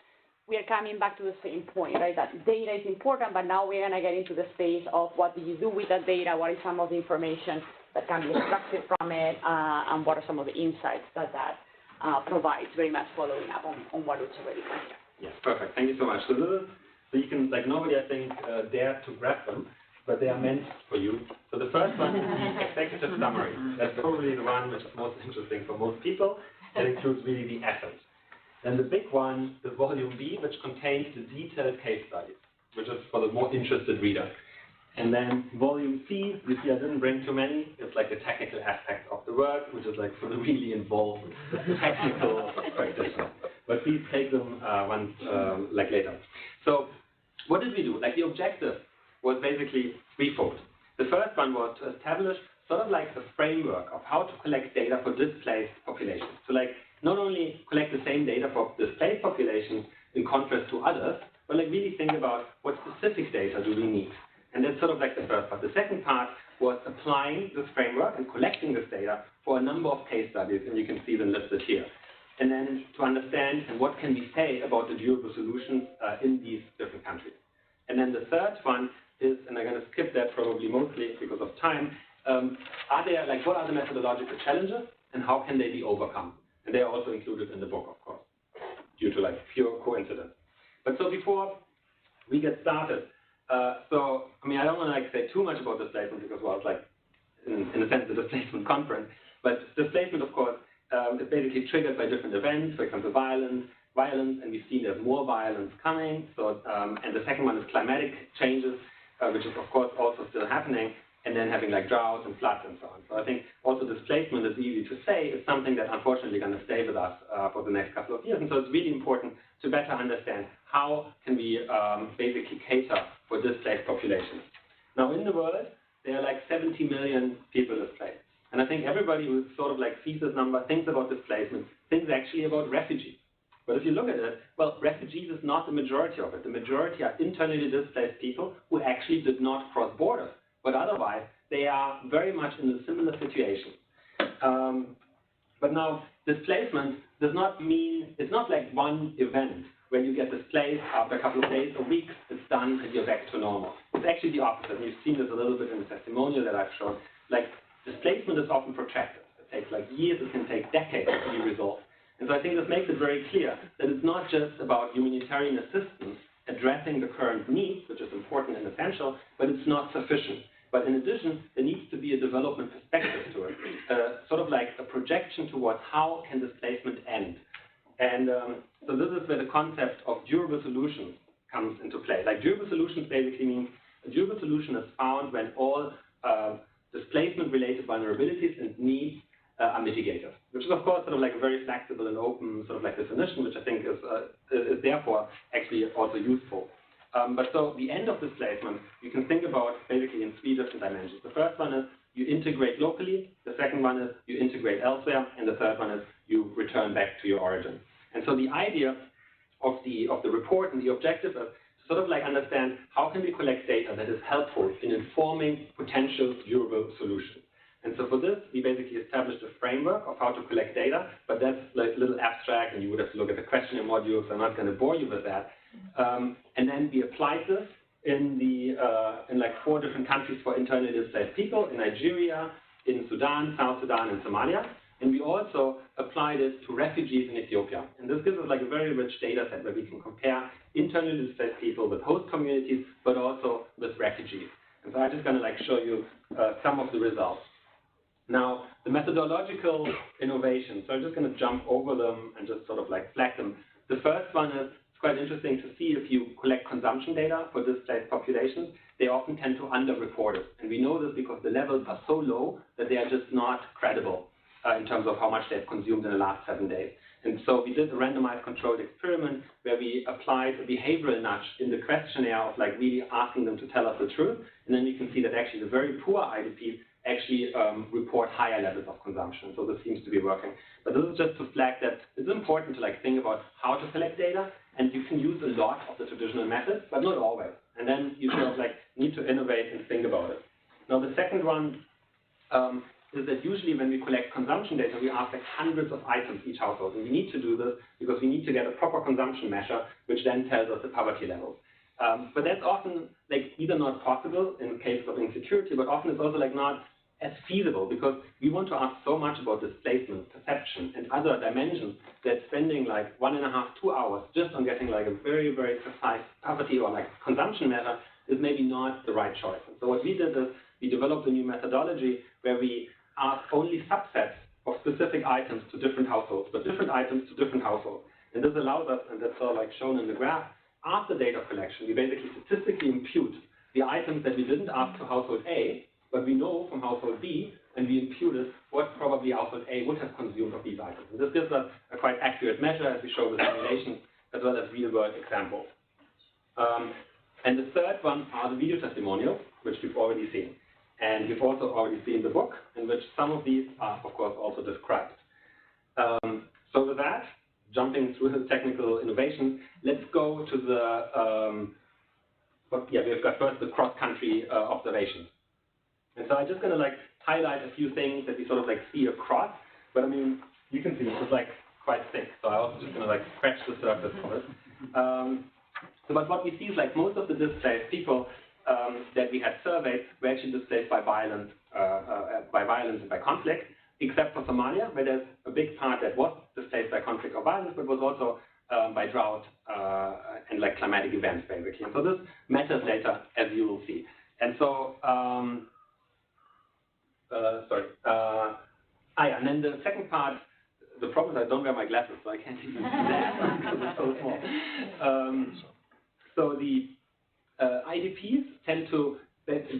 we are coming back to the same point, right? That data is important, but now we're going to get into the space of what do you do with that data, what is some of the information that can be extracted from it, and what are some of the insights that provides, very much following up on what was already said here. Yes, perfect. Thank you so much. So you can, like, nobody, I think, dared to grab them, but they are meant for you. So the first one is the executive summary. That's probably the one which is most interesting for most people. That includes really the essence. And the big one is volume B, which contains the detailed case studies, which is for the more interested reader. And then volume C, you see I didn't bring too many. It's like the technical aspect of the work, which is like for the really involved technical practitioner. But please take them like later. So what did we do? Like, the objective was basically threefold. The first one was to establish sort of like a framework of how to collect data for displaced populations. So, like, not only collect the same data for displaced populations in contrast to others, but like really think about what specific data do we need. And that's sort of like the first part. The second part was applying this framework and collecting this data for a number of case studies, and you can see them listed here. And then to understand and what can we say about the durable solutions in these different countries. And then the third one is, and I'm going to skip that probably mostly because of time, what are the methodological challenges and how can they be overcome? And they are also included in the book, of course, due to like pure coincidence. But so before we get started, I don't want to like say too much about displacement because, well, it's like in a sense the displacement conference. But displacement, of course, is basically triggered by different events, for example, violence, and we've seen there's more violence coming. So, and the second one is climatic changes, which is of course also still happening, and then having like droughts and floods and so on. So I think also displacement is easy to say is something that unfortunately going to stay with us for the next couple of years. And so it's really important to better understand how can we basically cater for displaced populations. Now in the world, there are like 70 million people displaced. And I think everybody who sort of like sees this number, thinks about displacement, thinks actually about refugees. But if you look at it, well, refugees is not the majority of it. The majority are internally displaced people who actually did not cross borders. But otherwise, they are very much in a similar situation. But now, displacement does not mean, it's not like one event where you get displaced after a couple of days or weeks, it's done and you're back to normal. It's actually the opposite. And you've seen this a little bit in the testimonial that I've shown. Like, displacement is often protracted. It takes like years, it can take decades to be resolved. And so I think this makes it very clear that it's not just about humanitarian assistance addressing the current needs, which is important and essential, but it's not sufficient. But in addition, there needs to be a development perspective to it, sort of like a projection towards how can displacement end. And so this is where the concept of durable solutions comes into play. Like, durable solutions basically means a durable solution is found when all displacement-related vulnerabilities and needs are mitigated, which is of course sort of like a very flexible and open sort of like definition, which I think is therefore actually also useful. But so the end of displacement, you can think about basically in three different dimensions. The first one is you integrate locally, the second one is you integrate elsewhere, and the third one is you return back to your origin. And so the idea of the report and the objective is to sort of like understand how can we collect data that is helpful in informing potential durable solutions. And so for this, we basically established a framework of how to collect data, but that's like a little abstract, and you would have to look at the questionnaire module, so I'm not going to bore you with that. And then we applied this in like 4 different countries for internally displaced people, in Nigeria, in Sudan, South Sudan, and Somalia. And we also applied it to refugees in Ethiopia. And this gives us like a very rich data set where we can compare internally displaced people with host communities, but also with refugees. And so I'm just going to like show you some of the results. Now, the methodological innovations, so I'm just going to jump over them and just sort of like flag them. The first one is, it's quite interesting to see if you collect consumption data for displaced populations, they often tend to underreport it. And we know this because the levels are so low that they are just not credible in terms of how much they've consumed in the last 7 days. And so we did a randomized controlled experiment where we applied a behavioral nudge in the questionnaire of like really asking them to tell us the truth. And then you can see that actually the very poor IDPs actually report higher levels of consumption. So this seems to be working. But this is just to flag that it's important to like think about how to collect data, and you can use a lot of the traditional methods, but not always. And then you sort of like need to innovate and think about it. Now the second one is that usually when we collect consumption data, we ask like hundreds of items each household. And we need to do this because we need to get a proper consumption measure, which then tells us the poverty level. But that's often like either not possible in cases of insecurity, but often it's also like not as feasible because we want to ask so much about displacement, perception, and other dimensions that spending like 1.5, 2 hours just on getting like a very, very precise poverty or like consumption measure is maybe not the right choice. And so what we did is we developed a new methodology where we ask only subsets of specific items to different households, but different items to different households. And this allows us, and that's all like shown in the graph, after data collection, we basically statistically impute the items that we didn't ask to household A, but we know from household B, and we imputed what probably household A would have consumed of these items. And this gives us a quite accurate measure as we show with simulations as well as real-world examples. And the third one are the video testimonials, which we've already seen. And we've also already seen the book, in which some of these are, of course, also described. So with that, jumping through the technical innovation, let's go to the, we've got first the cross-country observations. And so I'm just going to like highlight a few things that we sort of like see across, but I mean, you can see it's like quite thick, so I'm also just going to like scratch the surface of it. But what we see is like most of the displaced people that we had surveyed were actually displaced by violence and by conflict, except for Somalia, where there's a big part that was displaced by conflict or violence, but was also by drought and like climatic events, basically. And so this matters later, as you will see. And so, and then the second part, the problem is I don't wear my glasses, so I can't even see that because it's so small. So the IDPs tend to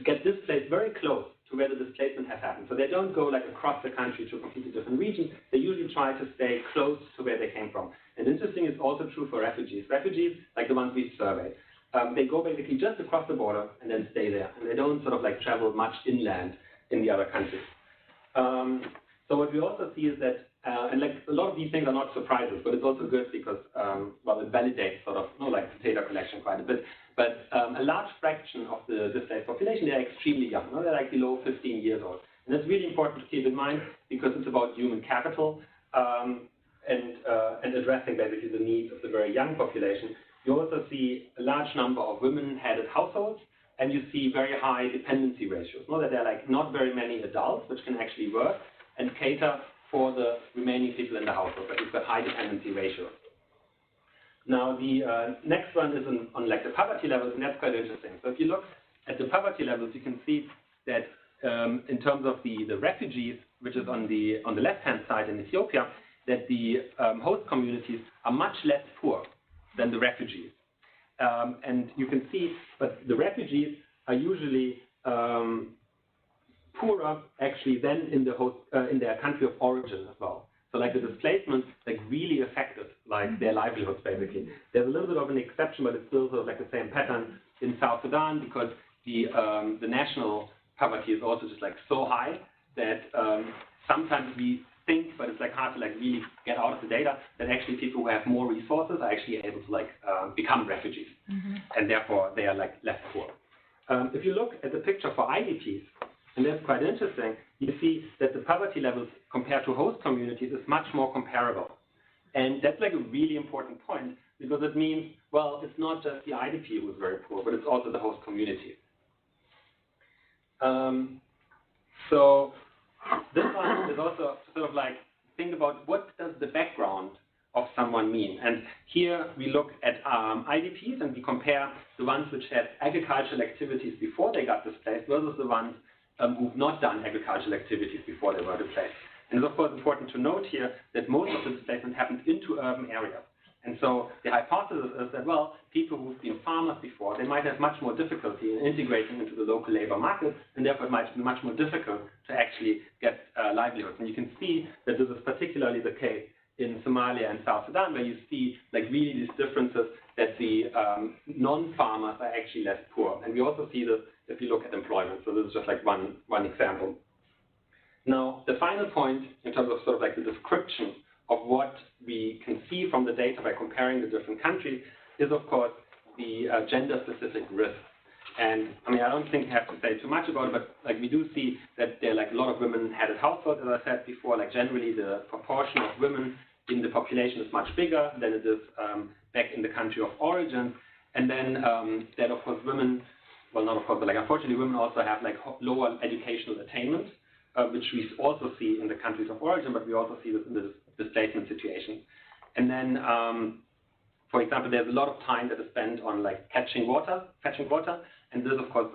get displaced very close to where the displacement has happened. So they don't go like across the country to a completely different region. They usually try to stay close to where they came from. And interesting, it's also true for refugees. Refugees, like the ones we've surveyed, they go basically just across the border and then stay there. And they don't sort of like travel much inland in the other countries. So what we also see is that, and like a lot of these things are not surprises, but it's also good because, well, it validates sort of, like data collection quite a bit. But a large fraction of the displaced population, they're extremely young. They're like below 15 years old. And that's really important to keep in mind because it's about human capital and addressing basically the needs of the very young population. You also see a large number of women-headed households, and you see very high dependency ratios. That there are like not very many adults which can actually work and cater for the remaining people in the household, but you've got high dependency ratios. Now the next one is on like the poverty levels, and that's quite interesting. So if you look at the poverty levels, you can see that in terms of the refugees, which is on the left-hand side in Ethiopia, that the host communities are much less poor than the refugees. And you can see, but the refugees are usually poorer actually than in the host in their country of origin as well. So like the displacement like really affected like their livelihoods basically. There's a little bit of an exception, but it's still sort of like the same pattern in South Sudan because the national poverty is also just like so high that sometimes we think, but it's like hard to like really get out of the data, that actually people who have more resources are actually able to like become refugees, and therefore they are like less poor. If you look at the picture for IDPs, and that's quite interesting, you see that the poverty levels compared to host communities is much more comparable. And that's like a really important point because it means, well, it's not just the IDP who's very poor, but it's also the host community. So this one is also sort of like, think about what does the background of someone mean. And here we look at IDPs and we compare the ones which had agricultural activities before they got displaced versus the ones who've not done agricultural activities before they were displaced. And it's of course important to note here that most of the displacement happened into urban areas. And so the hypothesis is that, well, people who've been farmers before, they might have much more difficulty in integrating into the local labor market, and therefore it might be much more difficult to actually get livelihoods. And you can see that this is particularly the case in Somalia and South Sudan, where you see like really these differences that the non-farmers are actually less poor. And we also see this if you look at employment. So this is just like one example. Now, the final point in terms of sort of like the description of what we can see from the data by comparing the different countries is, of course, the gender-specific risks. And I mean, I don't think I have to say too much about it, but like we do see that there are like a lot of women-headed households, as I said before. Like generally, the proportion of women in the population is much bigger than it is back in the country of origin. And then that, of course, women, well, not of course, but like unfortunately, women also have like lower educational attainment, which we also see in the countries of origin, but we also see this in the displacement situation. And then, for example, there's a lot of time that is spent on like fetching water, and this, of course,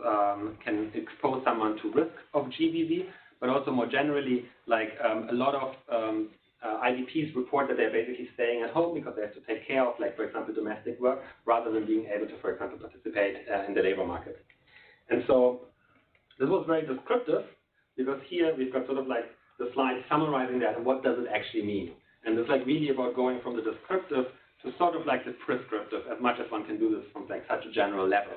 can expose someone to risk of GBV, but also more generally, like a lot of IDPs report that they're basically staying at home because they have to take care of, like, for example, domestic work, rather than being able to, for example, participate in the labor market. And so this was very descriptive, because here we've got sort of like the slide summarizing that and what does it actually mean. And it's like really about going from the descriptive to sort of like the prescriptive, as much as one can do this from like such a general level.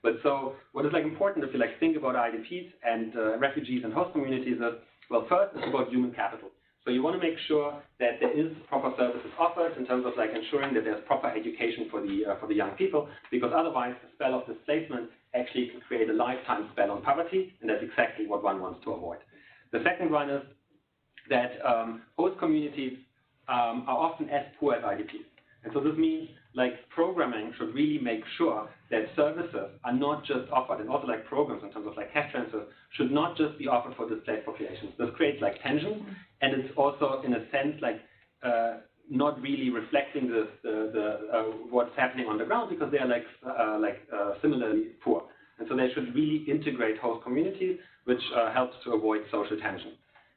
But so what is like important if you like think about IDPs and refugees and host communities is, well, first it's about human capital. So you want to make sure that there is proper services offered in terms of like ensuring that there's proper education for the young people, because otherwise the spell of displacement actually can create a lifetime spell on poverty, and that's exactly what one wants to avoid. The second one is that host communities are often as poor as IDPs. And so this means like programming should really make sure that services are not just offered, and also like programs in terms of like cash transfers should not just be offered for displaced populations. This creates like tension, and it's also in a sense like not really reflecting what's happening on the ground, because they are similarly poor. And so they should really integrate host communities, which helps to avoid social tension.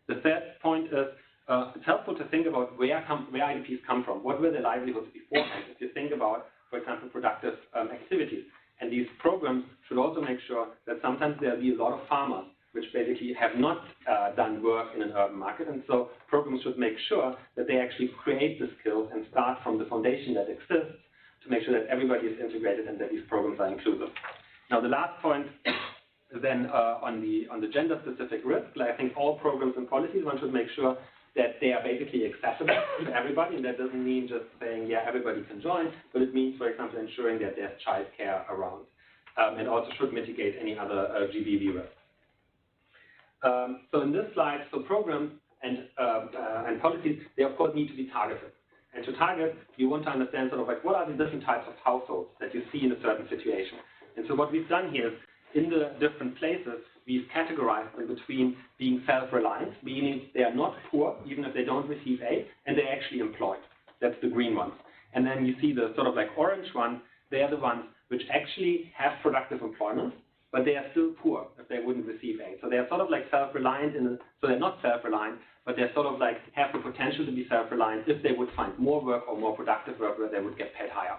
The third point is it's helpful to think about where IDPs come from. What were their livelihoods beforehand? If you think about, for example, productive activities. And these programs should also make sure that sometimes there'll be a lot of farmers which basically have not done work in an urban market. And so programs should make sure that they actually create the skills and start from the foundation that exists to make sure that everybody is integrated and that these programs are inclusive. Now, the last point is then on the gender-specific risk. Like, I think all programs and policies, one should make sure that they are basically accessible to everybody, and that doesn't mean just saying, yeah, everybody can join, but it means, for example, ensuring that there's childcare around, and also should mitigate any other GBV risks. So in this slide, so programs and policies, they of course need to be targeted. And to target, you want to understand sort of like what are the different types of households that you see in a certain situation. And so what we've done here is, in the different places, we've categorized them between being self-reliant, meaning they are not poor, even if they don't receive aid, and they're actually employed. That's the green ones. And then you see the sort of like orange ones, they're the ones which actually have productive employment, but they are still poor if they wouldn't receive aid. So they're sort of like self-reliant, so they're not self-reliant, but they're sort of like have the potential to be self-reliant if they would find more work or more productive work where they would get paid higher.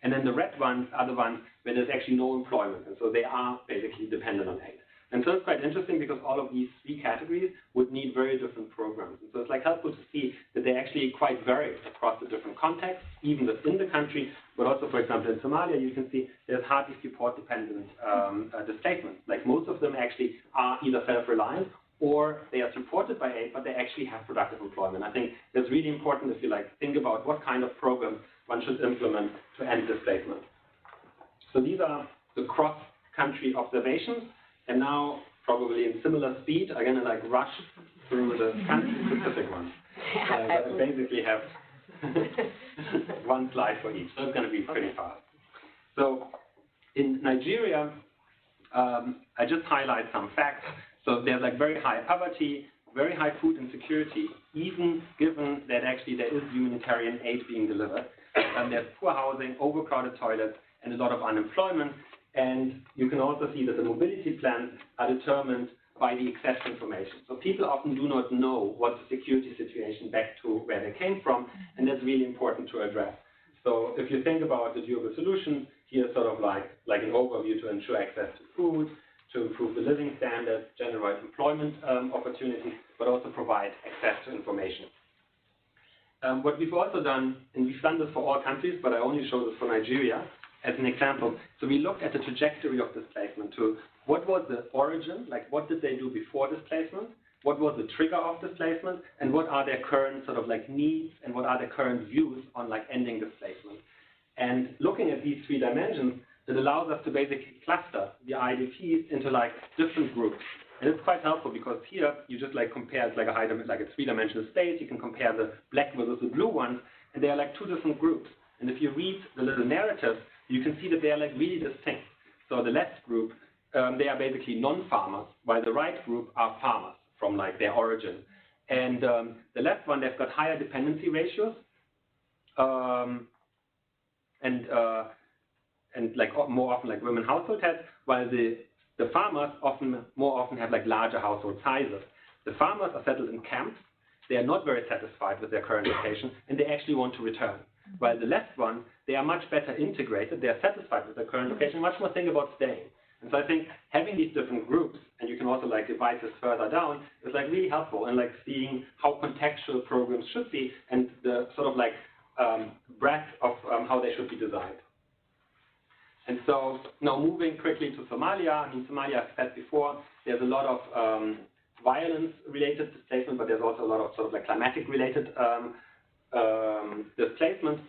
And then the red ones are the ones where there's actually no employment, and so they are basically dependent on aid. And so it's quite interesting because all of these three categories would need very different programs. And so it's like helpful to see that they actually quite vary across the different contexts, even within the country, but also, for example, in Somalia, you can see there's hardly support-dependent displacement. Like most of them actually are either self-reliant or they are supported by aid, but they actually have productive employment. I think that's really important if you like think about what kind of programs one should implement to end displacement. So these are the cross-country observations. And now, probably in similar speed, I'm going to like rush through the country-specific ones. I basically have one slide for each, so it's going to be pretty fast. So in Nigeria, I just highlight some facts. So there's like very high poverty, very high food insecurity, even given that actually there is humanitarian aid being delivered. There's poor housing, overcrowded toilets, and a lot of unemployment. And you can also see that the mobility plans are determined by the access information. So people often do not know what the security situation back to where they came from, and that's really important to address. So if you think about the durable solutions, here's sort of like an overview to ensure access to food, to improve the living standards, generate employment opportunities, but also provide access to information. What we've also done, and we've done this for all countries, but I only show this for Nigeria, as an example. So we looked at the trajectory of displacement to what was the origin, like what did they do before displacement, what was the trigger of displacement, and what are their current sort of like needs, and what are their current views on like ending displacement. And looking at these three dimensions, that allows us to basically cluster the IDPs into like different groups. And it's quite helpful because here you just like compare, it's like a three-dimensional space. You can compare the black versus the blue ones, and they are like two different groups. And if you read the little narrative, you can see that they are like really distinct. So the left group, they are basically non-farmers, while the right group are farmers from like their origin. And the left one, they've got higher dependency ratios, and like more often like women household heads, while the farmers more often have like larger household sizes. The farmers are settled in camps. They are not very satisfied with their current location, and they actually want to return. While the left one, they are much better integrated. They are satisfied with their current location, much more think about staying. And so I think having these different groups, and you can also like divide this further down, is like really helpful in like seeing how contextual programs should be and the sort of like breadth of how they should be designed. And so now moving quickly to Somalia. I mean, Somalia, I've said before, there's a lot of violence-related displacement, but there's also a lot of sort of like climatic-related displacement.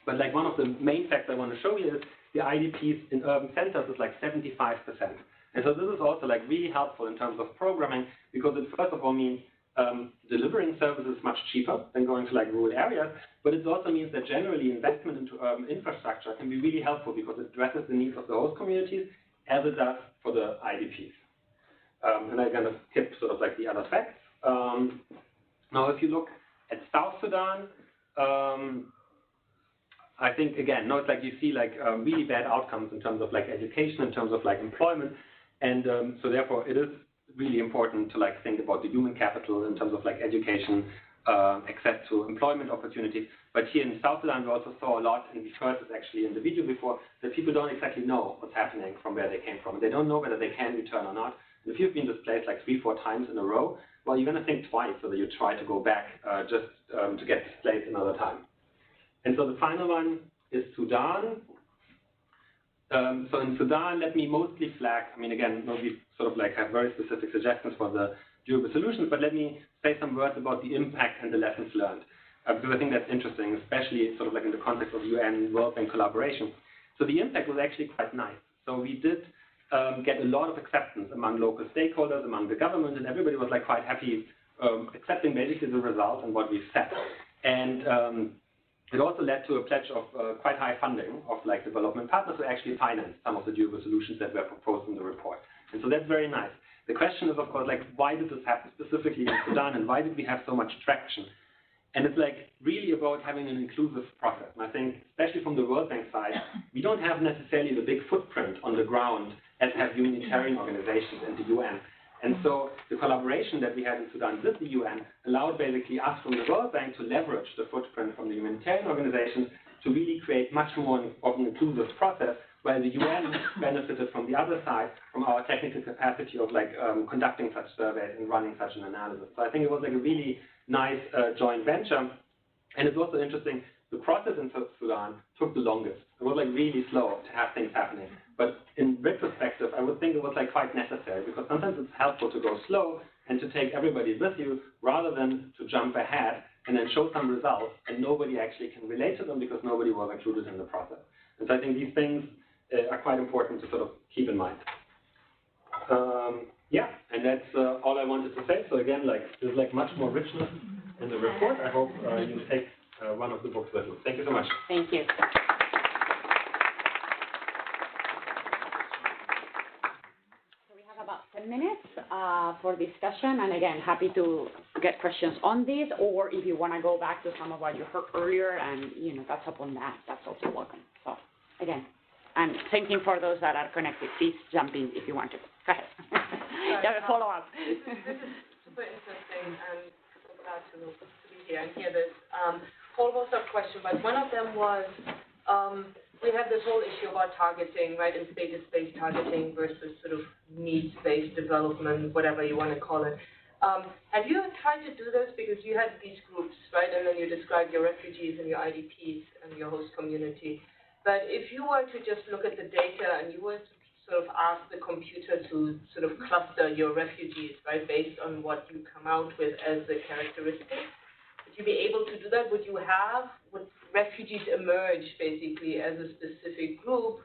But like one of the main facts I want to show you is the IDPs in urban centers is like 75%. And so this is also like really helpful in terms of programming, because it first of all means delivering services much cheaper than going to like rural areas, but it also means that generally investment into urban infrastructure can be really helpful because it addresses the needs of the host communities as it does for the IDPs. And I'm going to skip sort of like the other facts. Now, if you look at South Sudan, I think, again, no, it's like you see like really bad outcomes in terms of like education, in terms of like employment. And so therefore it is really important to like think about the human capital in terms of like education, access to employment opportunities. But here in South Sudan, we also saw a lot, and we heard this actually in the video before, that people don't exactly know what's happening from where they came from. They don't know whether they can return or not. And if you've been displaced like 3-4 times in a row, well, you're going to think twice whether you try to go back just to get displaced another time. And so the final one is Sudan. So in Sudan, let me mostly flag, I mean, again, we sort of like have very specific suggestions for the durable solutions, but let me say some words about the impact and the lessons learned, because I think that's interesting, especially sort of like in the context of UN, World Bank collaboration. So the impact was actually quite nice. So we did get a lot of acceptance among local stakeholders, among the government, and everybody was like quite happy accepting basically the result and what we've said. And it also led to a pledge of quite high funding of like development partners who actually financed some of the durable solutions that were proposed in the report. And so that's very nice. The question is, of course, like, why did this happen specifically in Sudan, and why did we have so much traction? And it's like really about having an inclusive process. And I think, especially from the World Bank side, we don't have necessarily the big footprint on the ground as have humanitarian organizations and the UN. And so the collaboration that we had in Sudan with the UN allowed basically us from the World Bank to leverage the footprint from the humanitarian organizations to really create much more of an inclusive process, while the UN benefited from the other side, from our technical capacity of like conducting such surveys and running such an analysis. So I think it was like a really nice joint venture. And it's also interesting, the process in Sudan took the longest. It was like really slow to have things happening. But in retrospective, I would think it was like quite necessary, because sometimes it's helpful to go slow and to take everybody with you rather than to jump ahead and then show some results and nobody actually can relate to them because nobody was included in the process. And so I think these things are quite important to sort of keep in mind. Yeah, and that's all I wanted to say. So again, like there's like much more richness in the report. I hope you take one of the books with you. Thank you so much. Thank you. So we have about 10 minutes for discussion, and again, happy to get questions on this, or if you want to go back to some of what you heard earlier and touch upon that, that's also welcome. So again, I'm thinking for those that are connected, please jump in if you want to. Go ahead. You have a follow-up. This is super interesting, and so glad to be here and hear this. Whole host of questions, but one of them was, we have this whole issue about targeting, right, and status-based targeting versus sort of needs-based development, whatever you want to call it. Have you tried to do this? Because you had these groups, right, and then you described your refugees and your IDPs and your host community. But if you were to just look at the data and you were to sort of ask the computer to sort of cluster your refugees, right, based on what you come out with as the characteristics, would you be able to do that? Would refugees emerge basically as a specific group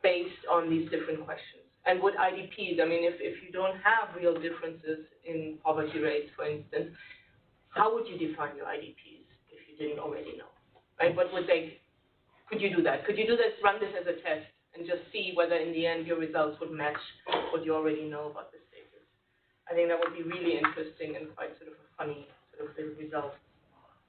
based on these different questions? And would IDPs, I mean, if you don't have real differences in poverty rates, for instance, how would you define your IDPs if you didn't already know? Right? What would they, could you do that? Could you do this, run this as a test and just see whether in the end your results would match what you already know about the status? I think that would be really interesting and quite sort of a funny sort of little result.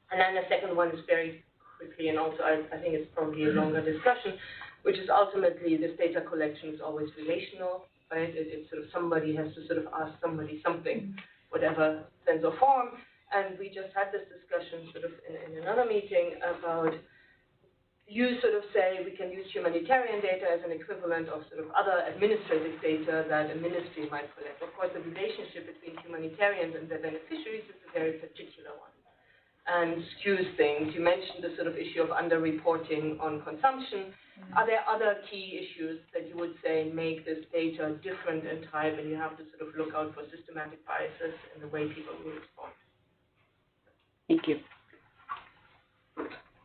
And then the second one is very quickly, and also I think it's probably a longer discussion, which is ultimately this data collection is always relational, right? It's sort of somebody has to sort of ask somebody something, whatever sense or form. And we just had this discussion sort of in another meeting about, you sort of say we can use humanitarian data as an equivalent of sort of other administrative data that a ministry might collect. Of course, the relationship between humanitarians and their beneficiaries is a very particular one and skews things. You mentioned the sort of issue of underreporting on consumption. Are there other key issues that you would say make this data different in type, and you have to sort of look out for systematic biases in the way people will respond? Thank you.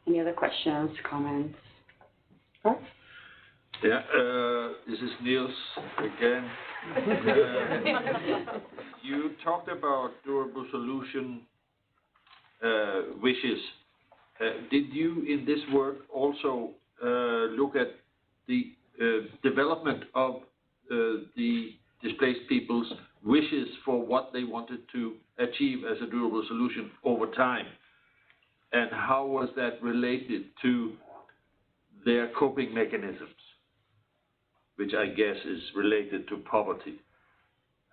Any other questions, comments? Huh? Yeah, this is Niels again. You talked about durable solution wishes. Did you, in this work, also look at the development of the displaced people's wishes for what they wanted to achieve as a durable solution over time? And how was that related to their coping mechanisms, which I guess is related to poverty?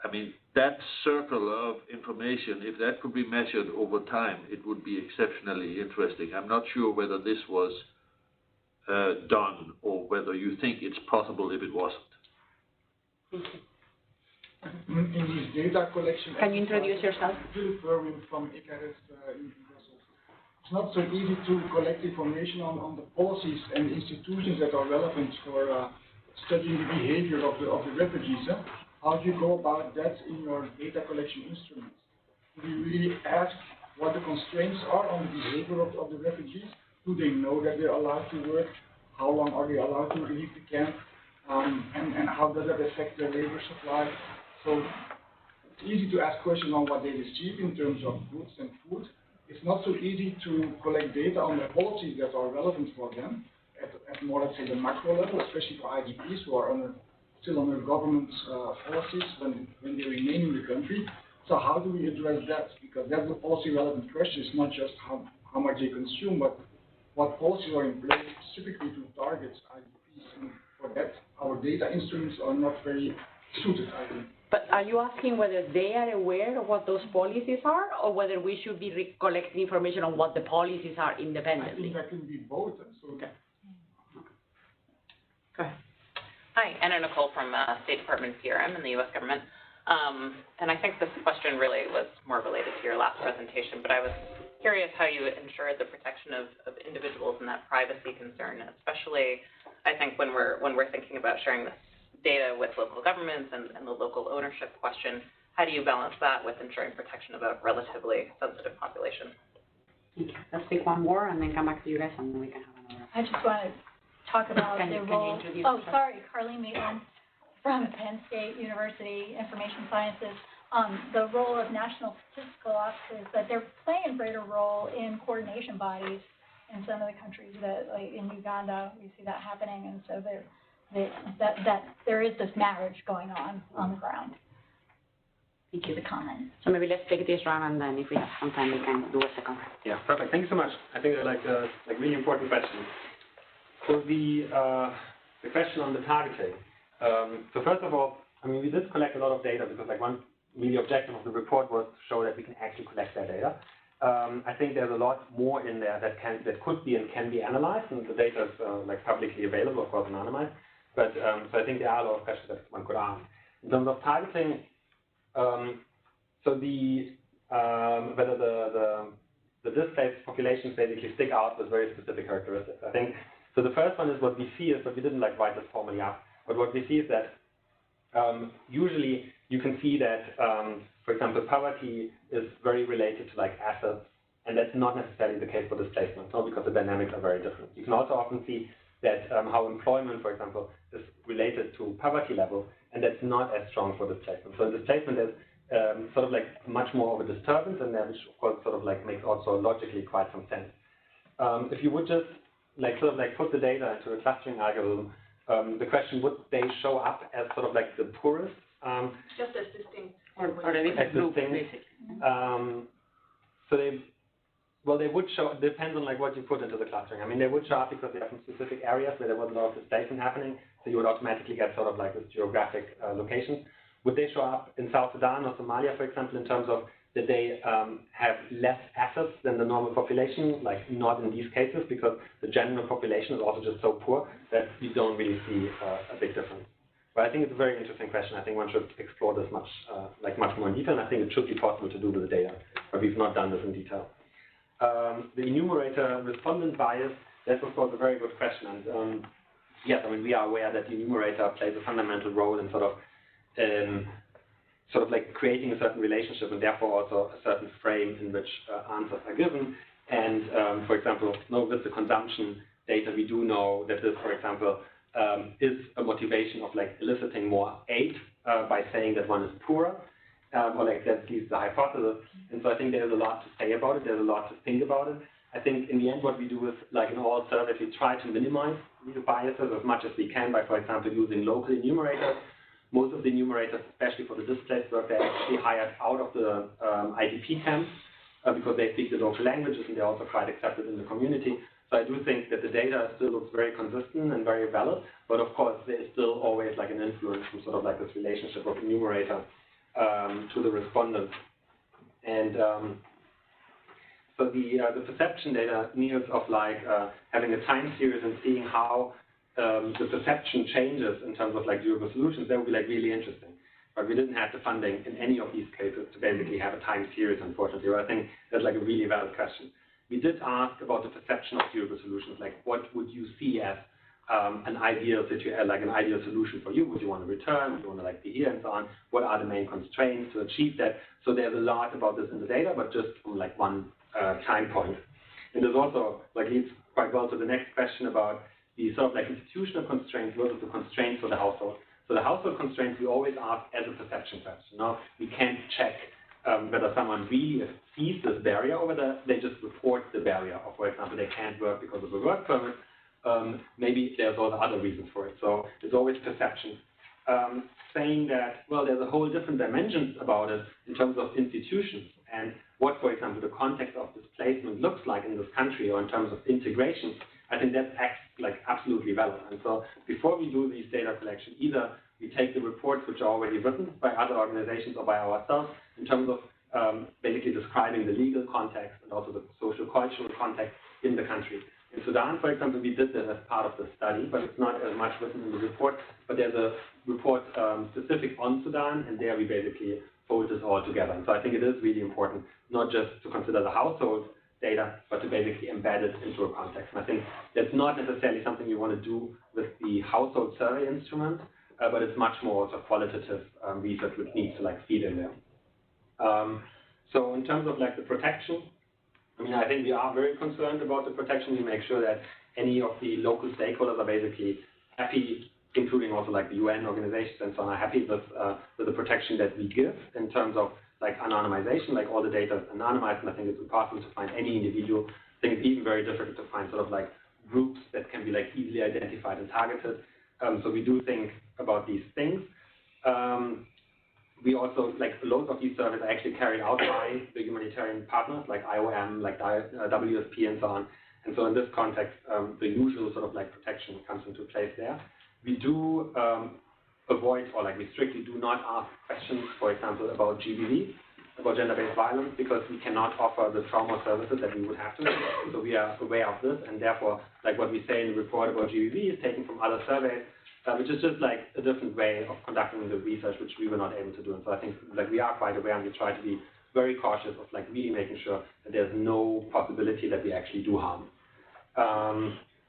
I mean, that circle of information, if that could be measured over time, it would be exceptionally interesting. I'm not sure whether this was done or whether you think it's possible if it wasn't. In this data collection, can you introduce yourself? Philip Verwin from ICARES in Brussels. It's not so easy to collect information on the policies and institutions that are relevant for studying the behavior of the refugees. How do you go about that in your data collection instruments? Do you really ask what the constraints are on the behavior of the refugees? Do they know that they're allowed to work? How long are they allowed to leave the camp? And how does that affect their labor supply? So it's easy to ask questions on what they receive in terms of goods and food. It's not so easy to collect data on the policies that are relevant for them at more, let's say, the macro level, especially for IDPs who are still under government policies when they remain in the country. So how do we address that? Because that's the policy relevant question. It's not just how much they consume, but what policies are in place specifically to target IDPs. And for that, our data instruments are not very suited, I think. But are you asking whether they are aware of what those policies are, or whether we should be collecting information on what the policies are independently? I think that can be both. So okay. Go ahead. Hi, Anna Nicole from State Department PRM in the U.S. government. And I think this question really was more related to your last presentation, but I was curious how you ensured the protection of individuals and that privacy concern, especially I think when we're thinking about sharing this data with local governments and the local ownership question. How do you balance that with ensuring protection of a relatively sensitive population? Okay. Let's take one more and then come back to you guys, and then we can have another. I just want to talk about the role. Oh, sorry, Carleen Maitland from Penn State University, Information Sciences. The role of national statistical offices, that they're playing a greater role in coordination bodies in some of the countries that, like in Uganda, we see that happening, and so that there is this marriage going on the ground. Thank you for the comment. So maybe let's take this round, and then if we have some time, we can do a second. Yeah, perfect. Thank you so much. I think they're like really important questions. So the question on the targeting. So first of all, I mean, we did collect a lot of data because like one really objective of the report was to show that we can actually collect that data. I think there's a lot more in there that could be and can be analyzed, and the data is like publicly available, of course, anonymized. But so I think there are a lot of questions that one could ask. In terms of targeting, so whether the displaced populations basically stick out with very specific characteristics. I think so. The first one is what we see is, but we didn't like write this formally up. But what we see is that usually you can see that, for example, poverty is very related to like assets, and that's not necessarily the case for displacement, no, because the dynamics are very different. You can also often see that how employment, for example, is related to poverty level, and that's not as strong for displacement. So displacement is sort of like much more of a disturbance, and that which of course sort of like makes also logically quite some sense. If you would just like sort of like put the data into a clustering algorithm, the question, would they show up as sort of like the poorest? Just as distinct. Or as group, basically. So they would show, it depends on like what you put into the clustering. I mean, they would show up because they have some specific areas where there was a lot of displacement happening, so you would automatically get sort of like this geographic location. Would they show up in South Sudan or Somalia, for example, in terms of that they have less assets than the normal population? Like, not in these cases, because the general population is also just so poor that you don't really see a big difference. But I think it's a very interesting question. I think one should explore this much more in detail, and I think it should be possible to do with the data, but we've not done this in detail. The enumerator respondent bias, that's of course a very good question. And yes, I mean, we are aware that the enumerator plays a fundamental role in sort of like creating a certain relationship, and therefore also a certain frame in which answers are given. And for example, with the consumption data, we do know that this, for example, is a motivation of like eliciting more aid by saying that one is poorer, or like that's at least the hypothesis. And so I think there's a lot to say about it. There's a lot to think about it. I think in the end what we do is, like in all surveys, we try to minimize these biases as much as we can by, for example, using local enumerators. Most of the enumerators, especially for the displaced work, they're actually hired out of the IDP camps because they speak the local languages and they're also quite accepted in the community. So I do think that the data still looks very consistent and very valid, but of course there is still always like an influence from sort of like this relationship of enumerator to the respondents. And so the perception data, Niels, of like having a time series and seeing how the perception changes in terms of like durable solutions, that would be like really interesting. But we didn't have the funding in any of these cases to basically have a time series, unfortunately. But I think that's like a really valid question. We did ask about the perception of durable solutions, like what would you see as an ideal situation, like an ideal solution for you? Would you want to return? Would you want to like be here and so on? What are the main constraints to achieve that? So there's a lot about this in the data, but just from like one time point. And there's also like leads quite well to the next question about the sort of like institutional constraints versus the constraints for the household. So the household constraints we always ask as a perception question. Now we can't check whether someone really sees this barrier over there. They just report the barrier, or for example, they can't work because of a work permit. Maybe there's also other reasons for it. So it's always perception. Saying that, well, there's a whole different dimensions about it in terms of institutions and what, for example, the context of displacement looks like in this country or in terms of integration. I think that's like absolutely valid. And so before we do these data collection, either we take the reports which are already written by other organizations or by ourselves in terms of basically describing the legal context and also the social cultural context in the country. In Sudan, for example, we did that as part of the study, but it's not as much written in the report. But there's a report specific on Sudan, and there we basically fold this all together. And so I think it is really important not just to consider the household data, but to basically embed it into a context. And I think that's not necessarily something you want to do with the household survey instrument, but it's much more also qualitative research which needs to like feed in there. So in terms of like the protection, I mean, I think we are very concerned about the protection. We make sure that any of the local stakeholders are basically happy, including also like the UN organizations and so on, are happy with the protection that we give in terms of like anonymization, like all the data is anonymized, and I think it's impossible to find any individual. I think it's even very difficult to find sort of like groups that can be like easily identified and targeted. So we do think about these things. We also, like loads of these surveys are actually carried out by the humanitarian partners like IOM, like WFP and so on. And so in this context, the usual sort of like protection comes into place there. We do avoid, or like we strictly do not ask questions, for example, about GBV, about gender-based violence, because we cannot offer the trauma services that we would have to. So we are aware of this, and therefore, like what we say in the report about GBV is taken from other surveys, which is just like a different way of conducting the research, which we were not able to do. And so I think like we are quite aware, and we try to be very cautious of like really making sure that there's no possibility that we actually do harm.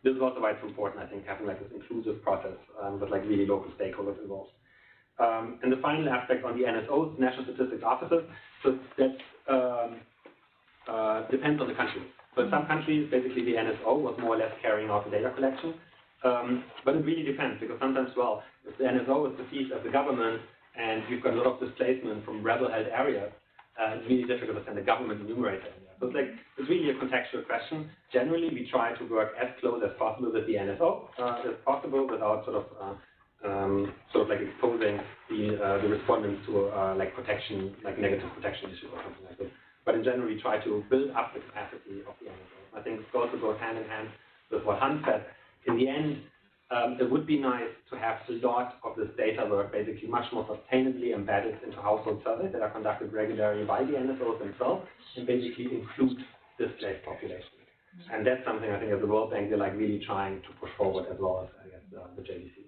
This is also why it's important, I think, having like this inclusive process with like really local stakeholders involved. And the final aspect on the NSOs, National Statistics Offices, so that depends on the country. So in some countries, basically the NSO was more or less carrying out the data collection. But it really depends, because sometimes, well, if the NSO is perceived as the government and you've got a lot of displacement from rebel-held areas, it's really difficult to send a government enumerator in there. So it's really a contextual question. Generally, we try to work as close as possible with the NSO as possible, without sort of exposing the respondents to protection, negative protection issues or something like this. But in general, we try to build up the capacity of the NSO. I think it also goes hand in hand with what Hans said. In the end, it would be nice to have a lot of this data work basically much more sustainably embedded into household surveys that are conducted regularly by the NSOs themselves, and basically include displaced populations. And that's something I think as the World Bank, they're really trying to push forward, as well as, I guess, the JDC.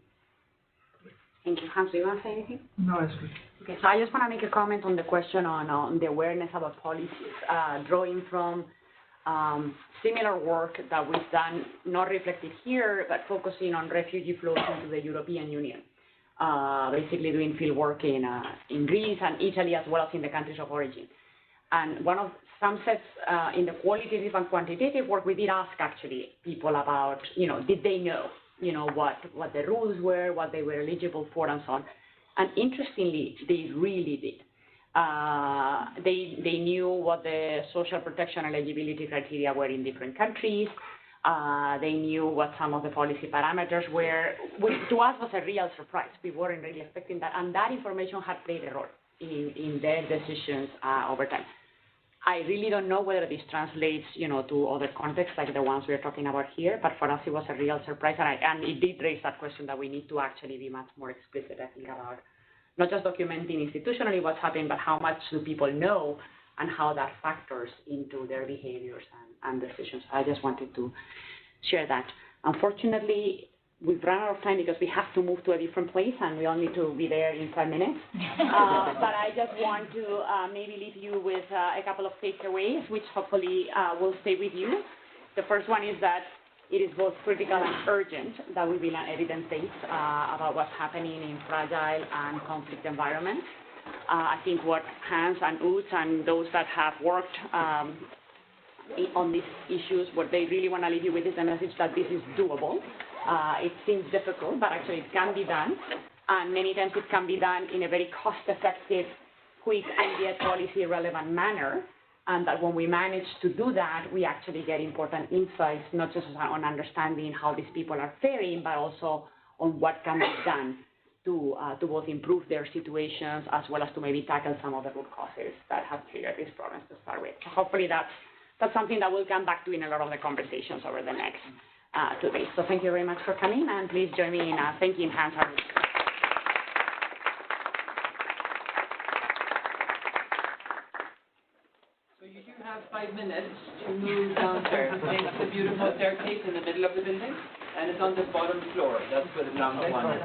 Thank you. Hans, do you want to say anything? No, it's good. Okay, so I just want to make a comment on the question on the awareness about policies, drawing from similar work that we've done, not reflected here, but focusing on refugee flows into the European Union. Basically doing field work in Greece and Italy, as well as in the countries of origin. And one of some sets in the qualitative and quantitative work, we did ask actually people about, did they know, what the rules were, what they were eligible for, and so on. And interestingly, they really did. They knew what the social protection eligibility criteria were in different countries. They knew what some of the policy parameters were, which to us was a real surprise. We weren't really expecting that, and that information had played a role in their decisions over time. I really don't know whether this translates, to other contexts like the ones we're talking about here, but for us it was a real surprise, and it did raise that question that we need to actually be much more explicit, I think, about not just documenting institutionally what's happening, but how much do people know and how that factors into their behaviors and decisions. I just wanted to share that. Unfortunately, we've run out of time because we have to move to a different place and we only need to be there in 5 minutes. But I just want to maybe leave you with a couple of takeaways, which hopefully will stay with you. The first one is that it is both critical and urgent that we build an evidence base about what's happening in fragile and conflict environments. I think what Hans and Utz and those that have worked on these issues, what they really want to leave you with is the message that this is doable. It seems difficult, but actually it can be done. And many times it can be done in a very cost-effective, quick, and yet policy-relevant manner. And that when we manage to do that, we actually get important insights, not just on understanding how these people are faring, but also on what can be done to both improve their situations, as well as to maybe tackle some of the root causes that have triggered these problems to start with. So hopefully that's something that we'll come back to in a lot of the conversations over the next 2 days. So thank you very much for coming, and please join me in thanking Hans. So you do have 5 minutes to move downstairs. It's a beautiful staircase in the middle of the building, and it's on the bottom floor. That's where the ground one is.